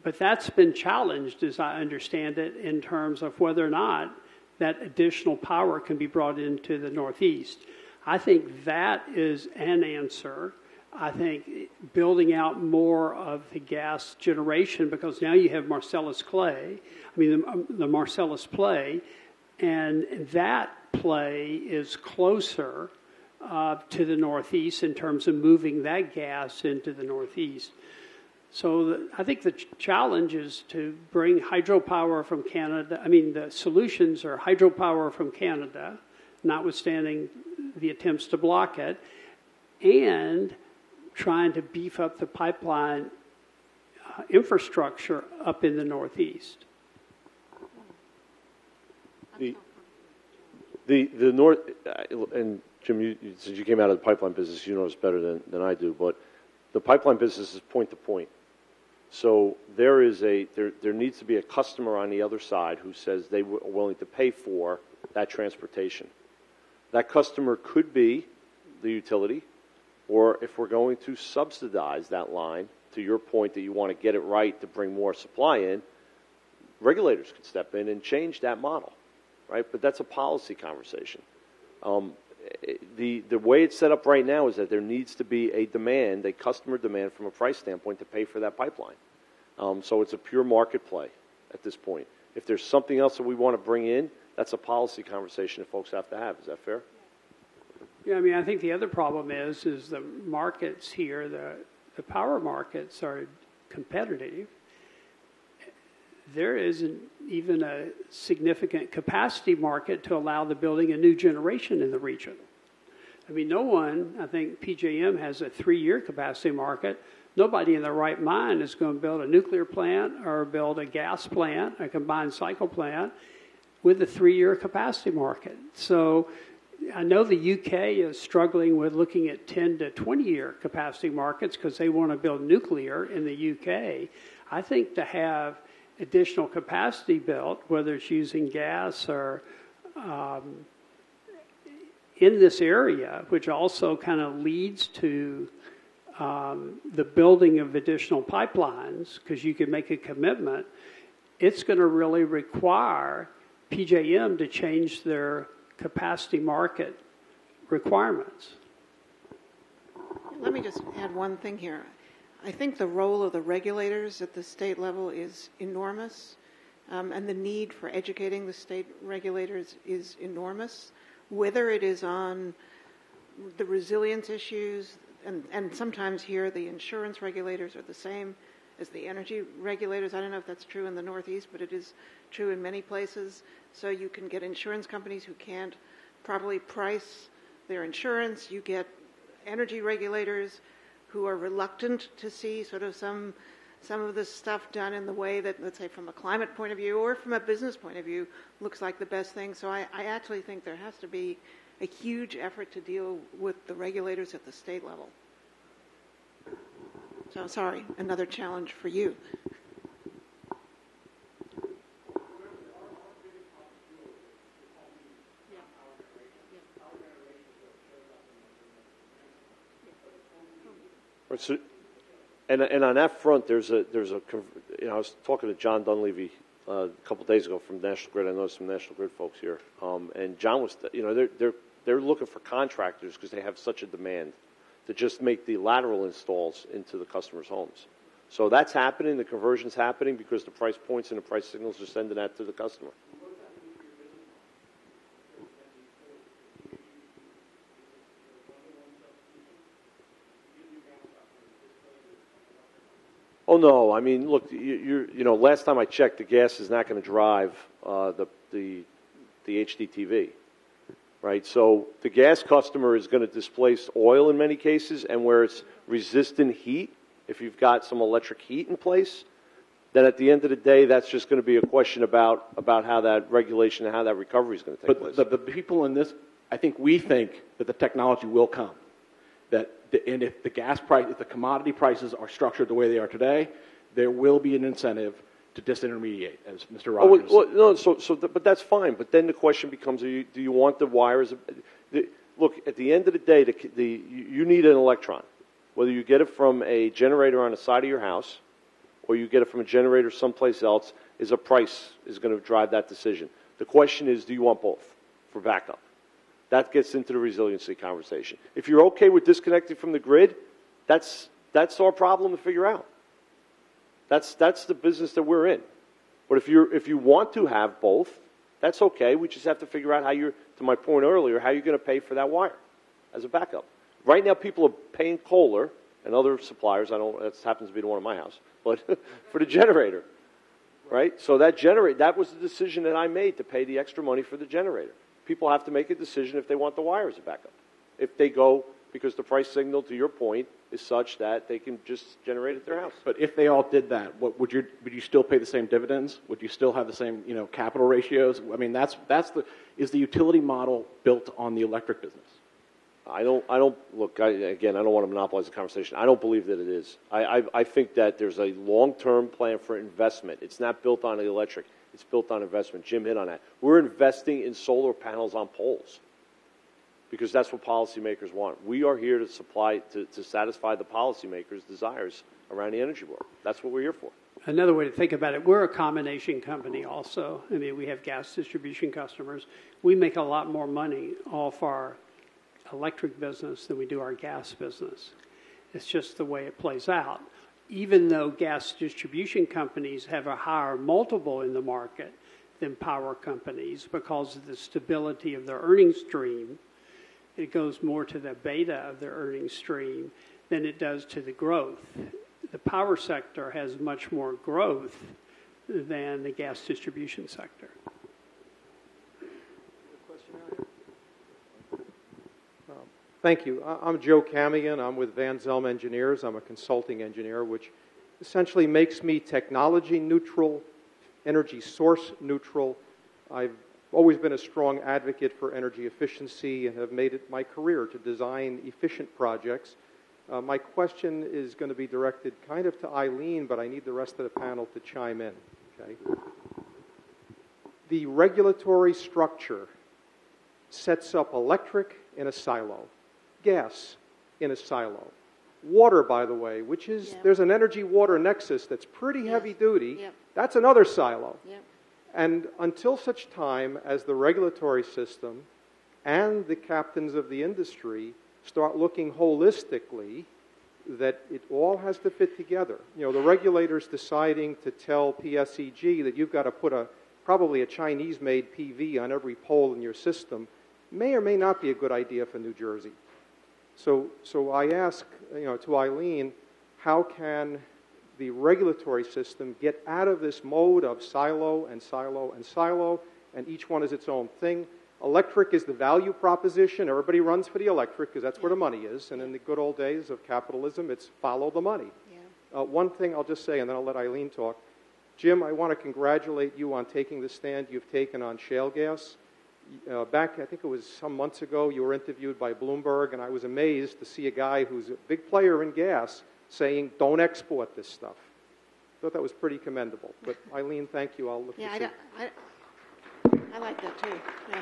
[SPEAKER 4] But that's been challenged, as I understand it, in terms of whether or not that additional power can be brought into the Northeast. I think that is an answer. I think building out more of the gas generation, because now you have Marcellus clay, the Marcellus play, and that play is closer to the Northeast in terms of moving that gas into the Northeast. So I think the challenge is to bring hydropower from Canada. I mean, the solutions are hydropower from Canada, notwithstanding the attempts to block it, and trying to beef up the pipeline infrastructure up in the Northeast.
[SPEAKER 6] The North, and Jim, since you came out of the pipeline business, you know this better than I do, but the pipeline business is point to point. So there needs to be a customer on the other side who says they are willing to pay for that transportation. That customer could be the utility, or if we're going to subsidize that line, to your point that you want to get it right to bring more supply in, regulators could step in and change that model, right? But that's a policy conversation. The way it's set up right now is that there needs to be a demand, a customer demand from a price standpoint to pay for that pipeline. So it's a pure market play at this point. If there's something else that we want to bring in, that's a policy conversation that folks have to have. Is that fair?
[SPEAKER 4] Yeah, I mean, I think the other problem is the markets here, the power markets are competitive. There isn't even a significant capacity market to allow the building a new generation in the region. I mean, no one, I think PJM has a 3-year capacity market. Nobody in their right mind is going to build a nuclear plant or build a gas plant, a combined cycle plant, with a 3-year capacity market. So I know the UK is struggling with looking at 10 to 20-year capacity markets because they want to build nuclear in the UK. I think to have additional capacity built, whether it's using gas or in this area, which also kind of leads to the building of additional pipelines, because you can make a commitment, it's going to really require PJM to change their capacity market requirements.
[SPEAKER 7] Let me just add one thing here. I think the role of the regulators at the state level is enormous, and the need for educating the state regulators is enormous, whether it is on the resilience issues, and sometimes here the insurance regulators are the same as the energy regulators. I don't know if that's true in the Northeast, but it is true in many places. So you can get insurance companies who can't properly price their insurance. You get energy regulators who are reluctant to see sort of some of this stuff done in the way that, let's say, from a climate point of view or from a business point of view, looks like the best thing. So I actually think there has to be a huge effort to deal with the regulators at the state level. So sorry, another challenge for you.
[SPEAKER 6] So, and on that front, I was talking to John Dunleavy a couple of days ago from National Grid. I know some National Grid folks here, and John was, they're looking for contractors because they have such a demand to just make the lateral installs into the customers' homes. So that's happening. The conversion's happening because the price points and the price signals are sending that to the customer. Oh no! I mean, look. Last time I checked, the gas is not going to drive the HDTV, right? So the gas customer is going to displace oil in many cases, and where it's resistant heat, if you've got some electric heat in place, then at the end of the day, that's just going to be a question about how that regulation and how that recovery is going to take place.
[SPEAKER 10] But the people in this, I think we think that the technology will come. And if the gas price, if the commodity prices are structured the way they are today, there will be an incentive to disintermediate, as Mr. Rogers said.
[SPEAKER 6] But that's fine. But then the question becomes: do you want the wires? Look, at the end of the day, you need an electron, whether you get it from a generator on the side of your house, or you get it from a generator someplace else. Is going to drive that decision. The question is: do you want both for backup? That gets into the resiliency conversation. If you're okay with disconnecting from the grid, that's our problem to figure out. That's the business that we're in. But if you want to have both, that's okay. We just have to figure out to my point earlier, how you're going to pay for that wire as a backup. Right now, people are paying Kohler and other suppliers. That happens to be the one in my house, but for the generator, right? So that was the decision that I made to pay the extra money for the generator. People have to make a decision if they want the wire as a backup. If they go, because the price signal, to your point, is such that they can just generate at their house.
[SPEAKER 10] But if they all did that, would you still pay the same dividends? Would you still have the same capital ratios? I mean, is the utility model built on the electric business?
[SPEAKER 6] I don't look. I don't want to monopolize the conversation. I don't believe that it is. I think that there's a long-term plan for investment. It's not built on the electric. It's built on investment. Jim hit on that. We're investing in solar panels on poles. because that's what policymakers want. We are here to supply, to satisfy the policymakers' desires around the energy world. That's what we're here for.
[SPEAKER 4] Another way to think about it, we're a combination company also. I mean, we have gas distribution customers. We make a lot more money off our electric business than we do our gas business. It's just the way it plays out. Even though gas distribution companies have a higher multiple in the market than power companies because of the stability of their earnings stream, it goes more to the beta of their earnings stream than it does to the growth. The power sector has much more growth than the gas distribution sector.
[SPEAKER 11] Thank you. I'm Joe Camian. I'm with Van Zelm Engineers. I'm a consulting engineer, which essentially makes me technology neutral, energy source neutral. I've always been a strong advocate for energy efficiency and have made it my career to design efficient projects. My question is going to be directed kind of to Eileen, but I need the rest of the panel to chime in. Okay? The regulatory structure sets up electric in a silo, gas in a silo, water, by the way, which is, there's an energy-water nexus that's pretty heavy duty. That's another silo. And until such time as the regulatory system and the captains of the industry start looking holistically that it all has to fit together. You know, the regulators deciding to tell PSEG that you've got to put probably a Chinese-made PV on every pole in your system may or may not be a good idea for New Jersey. So I ask, to Eileen, how can the regulatory system get out of this mode of silo and silo and silo, and each one is its own thing? Electric is the value proposition. Everybody runs for the electric because that's where the money is. And in the good old days of capitalism, it's follow the money. One thing I'll just say, and then I'll let Eileen talk. Jim, I want to congratulate you on taking the stand you've taken on shale gas. Back, I think it was some months ago, you were interviewed by Bloomberg, and I was amazed to see a guy who's a big player in gas saying, don't export this stuff. I thought that was pretty commendable. But Eileen, thank you. I'll look to see.
[SPEAKER 7] I like that too. Yeah.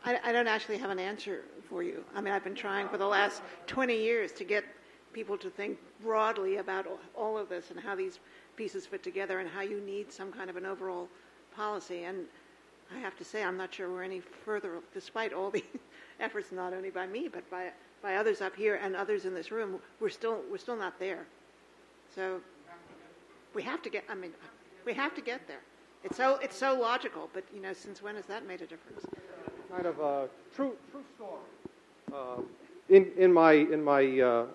[SPEAKER 7] I don't actually have an answer for you. I mean, I've been trying for the last 20 years to get people to think broadly about all of this and how these pieces fit together and how you need some kind of an overall policy. And I have to say, I'm not sure we're any further, despite all the efforts, not only by me, but by others up here and others in this room. We're still not there. So we have to get. I mean, we have to get there. It's so logical, but since when has that made a difference?
[SPEAKER 11] Kind of a true story. In my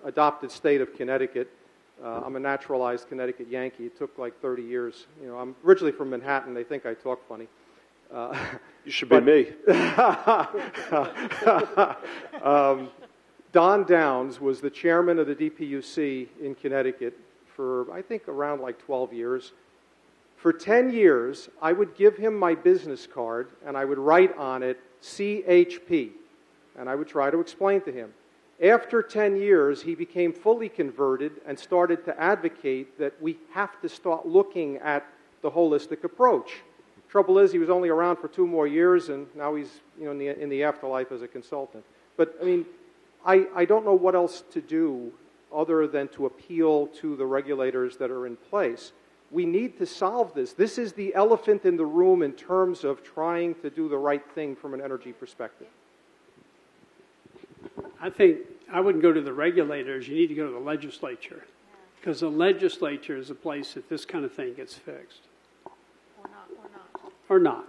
[SPEAKER 11] adopted state of Connecticut, I'm a naturalized Connecticut Yankee. It took like 30 years. I'm originally from Manhattan. They think I talk funny.
[SPEAKER 6] You should be me.
[SPEAKER 11] Don Downs was the chairman of the DPUC in Connecticut for, I think, around like 12 years. For 10 years, I would give him my business card, and I would write on it, CHP, and I would try to explain to him. After 10 years, he became fully converted and started to advocate that we have to start looking at the holistic approach. Trouble is, he was only around for 2 more years, and now he's in the afterlife as a consultant. But, I mean, I don't know what else to do other than to appeal to the regulators that are in place. We need to solve this. This is the elephant in the room in terms of trying to do the right thing from an energy perspective.
[SPEAKER 4] I think I wouldn't go to the regulators. You need to go to the legislature, because the legislature is a place that this kind of thing gets fixed. Or not.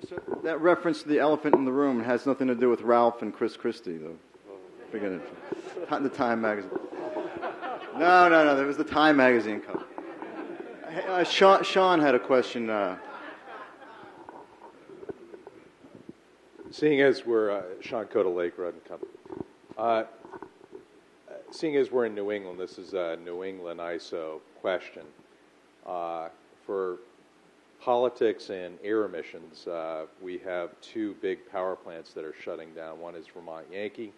[SPEAKER 3] So that reference to the elephant in the room has nothing to do with Ralph and Chris Christie, though. Forget it. Not in the Time magazine. No. There was the Time magazine cover. Sean had a question.
[SPEAKER 12] Seeing as we're Sean Coda Lake Road and Company. Seeing as we're in New England, this is a New England ISO question. For politics and air emissions, we have 2 big power plants that are shutting down. One is Vermont Yankee,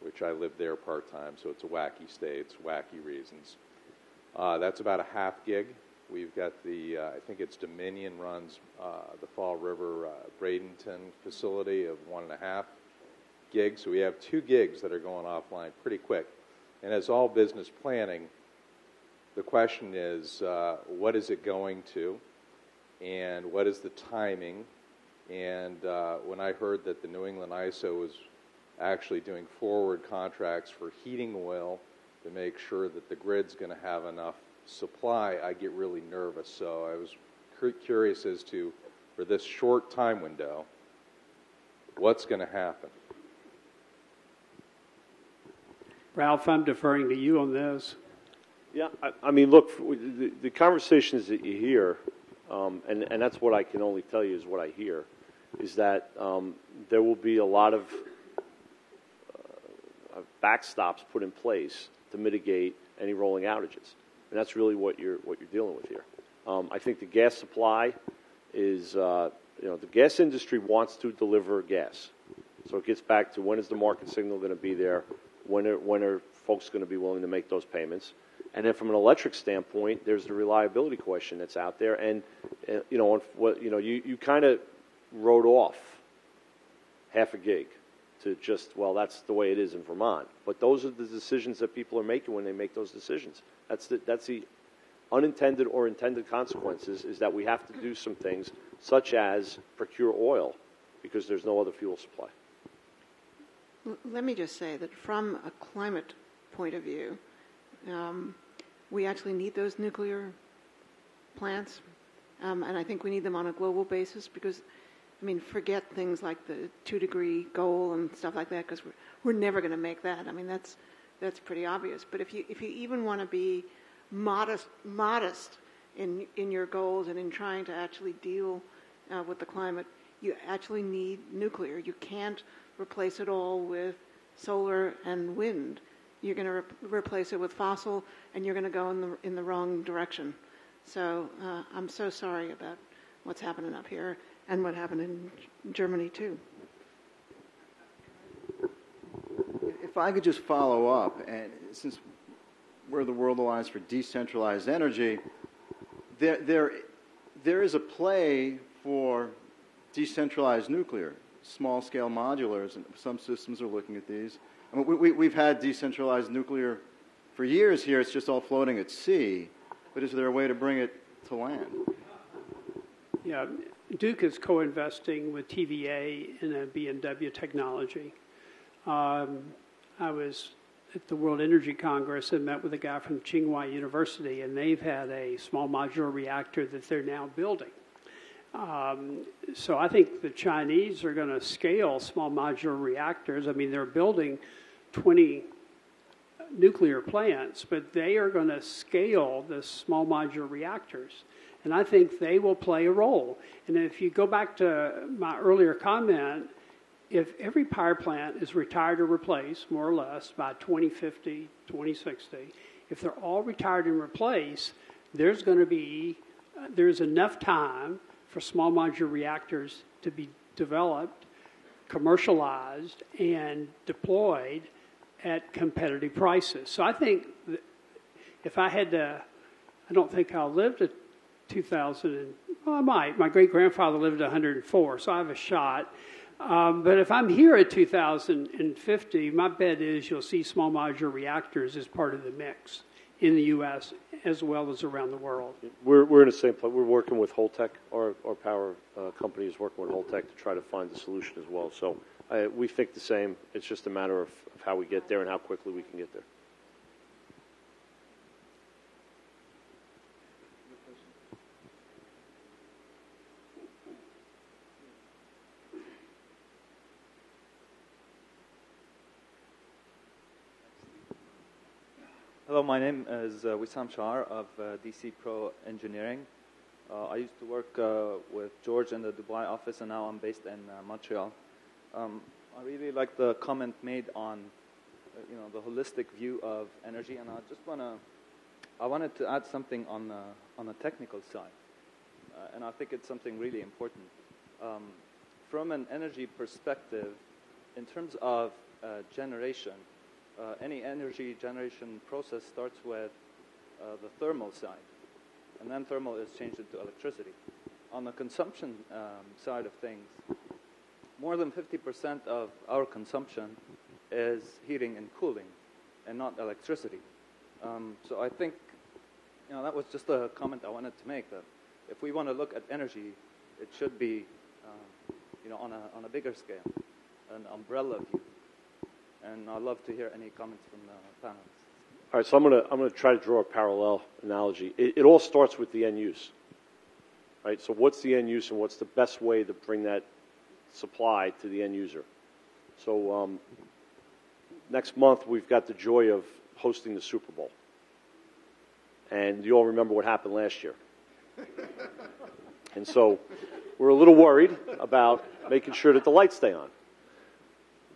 [SPEAKER 12] which I live there part-time, so it's a wacky state, it's wacky reasons. That's about a half gig We've got the, I think it's Dominion runs the Fall River Bradenton facility of 1.5 gigs. So we have 2 gigs that are going offline pretty quick. And as all business planning, the question is, what is it going to, and what is the timing? And when I heard that the New England ISO was actually doing forward contracts for heating oil to make sure that the grid's going to have enough supply, I get really nervous. So I was curious as to, for this short time window, what's going to happen?
[SPEAKER 4] Ralph, I'm deferring to you on this.
[SPEAKER 6] Yeah, I mean, look, the conversations that you hear, and that's what I can only tell you is what I hear, is that there will be a lot of backstops put in place to mitigate any rolling outages, and that's really what you're dealing with here. I think the gas supply is, the gas industry wants to deliver gas, so it gets back to when is the market signal going to be there, when are folks going to be willing to make those payments. And then from an electric standpoint, there's the reliability question that's out there. And, you kind of wrote off half a gig to just, well, that's the way it is in Vermont. But those are the decisions that people are making when they make those decisions. That's the unintended or intended consequences, is that we have to do some things, such as procure oil, because there's no other fuel supply.
[SPEAKER 7] Let me just say that from a climate point of view, we actually need those nuclear plants, and I think we need them on a global basis because, I mean, forget things like the 2-degree goal and stuff like that, because we're never going to make that. I mean, that's pretty obvious. But if you even want to be modest in your goals and in trying to actually deal with the climate, you actually need nuclear. You can't replace it all with solar and wind. You're going to replace it with fossil, and you're going to go in the wrong direction. So I'm so sorry about what's happening up here and what happened in Germany too.
[SPEAKER 3] If I could just follow up, and since we're the World Alliance for Decentralized Energy, there is a play for decentralized nuclear, small-scale modulars, and some systems are looking at these. I mean, we've had decentralized nuclear for years here. It's just all floating at sea. But is there a way to bring it to land?
[SPEAKER 4] Yeah, Duke is co-investing with TVA in a B&W technology. I was at the World Energy Congress and met with a guy from Tsinghua University, and they've had a small modular reactor that they're now building. So I think the Chinese are going to scale small modular reactors. I mean, they're building 20 nuclear plants, but they are going to scale the small modular reactors. And I think they will play a role. And if you go back to my earlier comment, if every power plant is retired or replaced, more or less, by 2050, 2060, if they're all retired and replaced, there's enough time for small modular reactors to be developed, commercialized, and deployed at competitive prices. So I think if I had to, I don't think I'll live to 2000, well, I might. My great-grandfather lived to 104, so I have a shot. But if I'm here at 2050, my bet is you'll see small modular reactors as part of the mix in the U.S. as well as around the world.
[SPEAKER 6] We're in the same place. We're working with Holtec. Our power company is working with Holtec to try to find the solution as well. So we think the same. It's just a matter of how we get there and how quickly we can get there.
[SPEAKER 13] Hello, my name is Wissam Shahar of DC Pro Engineering. I used to work with George in the Dubai office, and now I'm based in Montreal. I really like the comment made on, the holistic view of energy, and I wanted to add something on the technical side, and I think it's something really important. From an energy perspective, in terms of generation, any energy generation process starts with the thermal side. and then thermal is changed into electricity. On the consumption side of things, more than 50% of our consumption is heating and cooling, and not electricity. So I think, that was just a comment I wanted to make, that if we want to look at energy, it should be, on a bigger scale, an umbrella view. And I'd love to hear any comments from the panelists.
[SPEAKER 6] All right, so I'm gonna try to draw a parallel analogy. It all starts with the end use, right? So what's the end use, and what's the best way to bring that supply to the end user? So next month we've got the joy of hosting the Super Bowl, and you all remember what happened last year. And so we're a little worried about making sure that the lights stay on.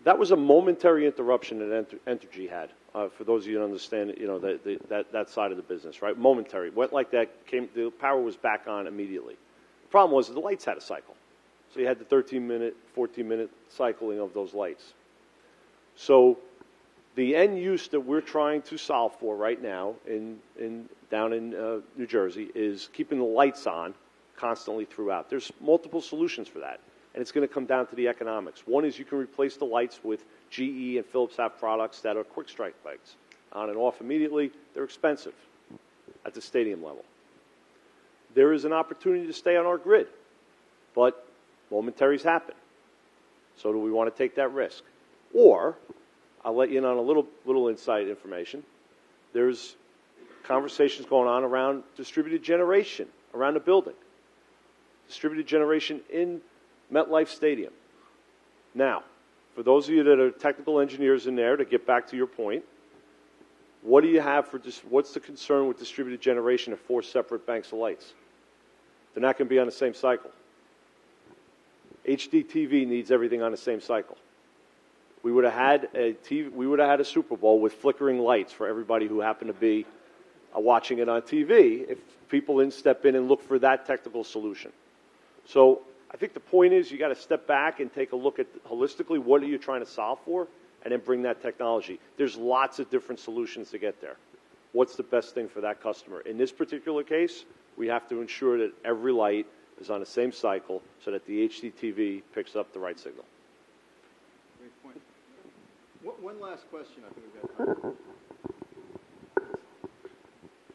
[SPEAKER 6] That was a momentary interruption that Entergy had. For those of you who understand, that side of the business, right? Momentary. Went like that, the power was back on immediately. The problem was the lights had a cycle. So you had the 13-minute, 14-minute cycling of those lights. So the end use that we're trying to solve for right now down in New Jersey is keeping the lights on constantly throughout. There's multiple solutions for that. And it's going to come down to the economics. One is you can replace the lights with GE and Philips have products that are quick strike lights. On and off immediately. They're expensive at the stadium level. There is an opportunity to stay on our grid, but momentaries happen. So do we want to take that risk? Or, I'll let you in on a little inside information. There's conversations going on around distributed generation around the building. Distributed generation in MetLife Stadium. Now, for those of you that are technical engineers in there, to get back to your point, what do you have what's the concern with distributed generation of 4 separate banks of lights? They're not going to be on the same cycle. HD TV needs everything on the same cycle. We would have had a Super Bowl with flickering lights for everybody who happened to be watching it on TV if people didn't step in and look for that technical solution. So I think the point is you got to step back and take a look at holistically what are you trying to solve for, and then bring that technology. There's lots of different solutions to get there. What's the best thing for that customer? In this particular case, we have to ensure that every light is on the same cycle so that the HDTV picks up the right signal.
[SPEAKER 3] Great point. One last question I think we've got time for.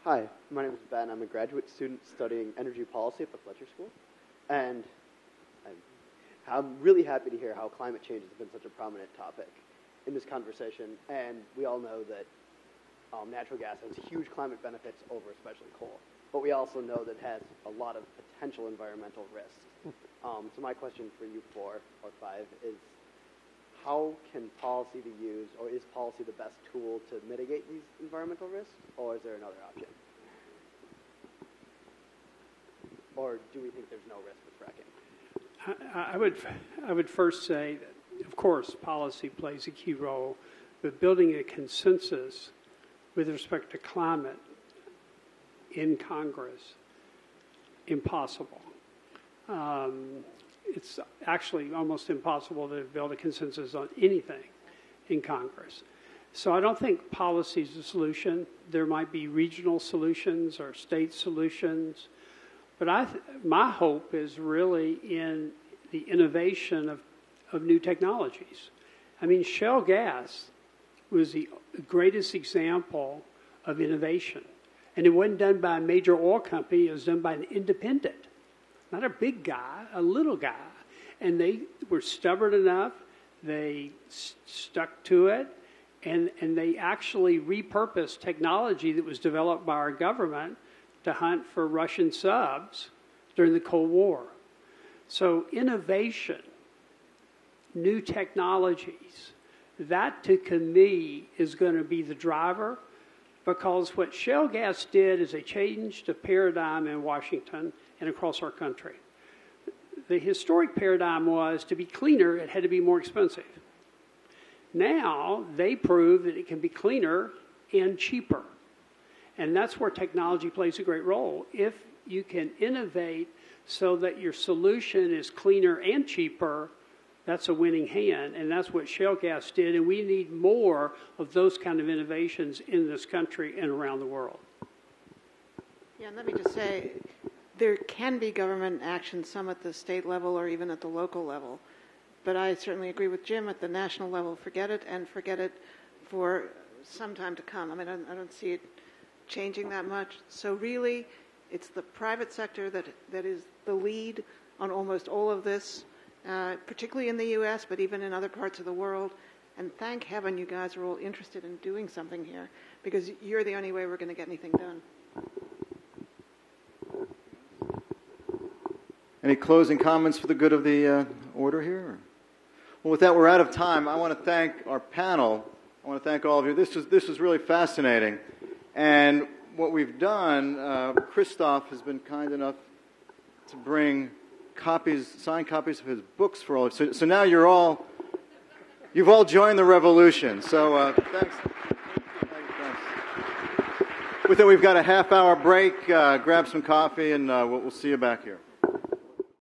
[SPEAKER 14] Hi, my name is Ben. I'm a graduate student studying energy policy at the Fletcher School. And I'm really happy to hear how climate change has been such a prominent topic in this conversation. And we all know that natural gas has huge climate benefits over especially coal. But we also know that it has a lot of potential environmental risks. So my question for you 4 or 5 is, how can policy be used, or is policy the best tool to mitigate these environmental risks, or is there another option? Or do we think there's no risk with fracking?
[SPEAKER 4] I would first say that, of course, policy plays a key role, but building a consensus with respect to climate in Congress, impossible. It's actually almost impossible to build a consensus on anything in Congress. So I don't think policy is a solution. There might be regional solutions or state solutions. But my hope is really in the innovation of new technologies. I mean, shale gas was the greatest example of innovation. And it wasn't done by a major oil company. It was done by an independent, not a big guy, a little guy. And they were stubborn enough. They stuck to it. And they actually repurposed technology that was developed by our government to hunt for Russian subs during the Cold War. So innovation, new technologies, that to me is going to be the driver, because what shale gas did is they changed the paradigm in Washington and across our country. The historic paradigm was to be cleaner, it had to be more expensive. Now they prove that it can be cleaner and cheaper. And that's where technology plays a great role. If you can innovate so that your solution is cleaner and cheaper, that's a winning hand. And that's what shale gas did. And we need more of those kind of innovations in this country and around the world.
[SPEAKER 7] Yeah, Yeah, and let me just say, there can be government action, some at the state level or even at the local level. But I certainly agree with Jim, at the national level, forget it, and forget it for some time to come. I mean, I don't see it changing that much. So really, it's the private sector that is the lead on almost all of this, particularly in the U.S., but even in other parts of the world. And thank heaven you guys are all interested in doing something here, because you're the only way we're going to get anything done.
[SPEAKER 3] Any closing comments for the good of the order here? Well, with that, we're out of time. I want to thank our panel. I want to thank all of you. This was really fascinating. And what we've done, Christoph has been kind enough to bring signed copies of his books for all of you. So now you've all joined the revolution. So thanks. With that, we've got a half-hour break. Grab some coffee, and we'll see you back here.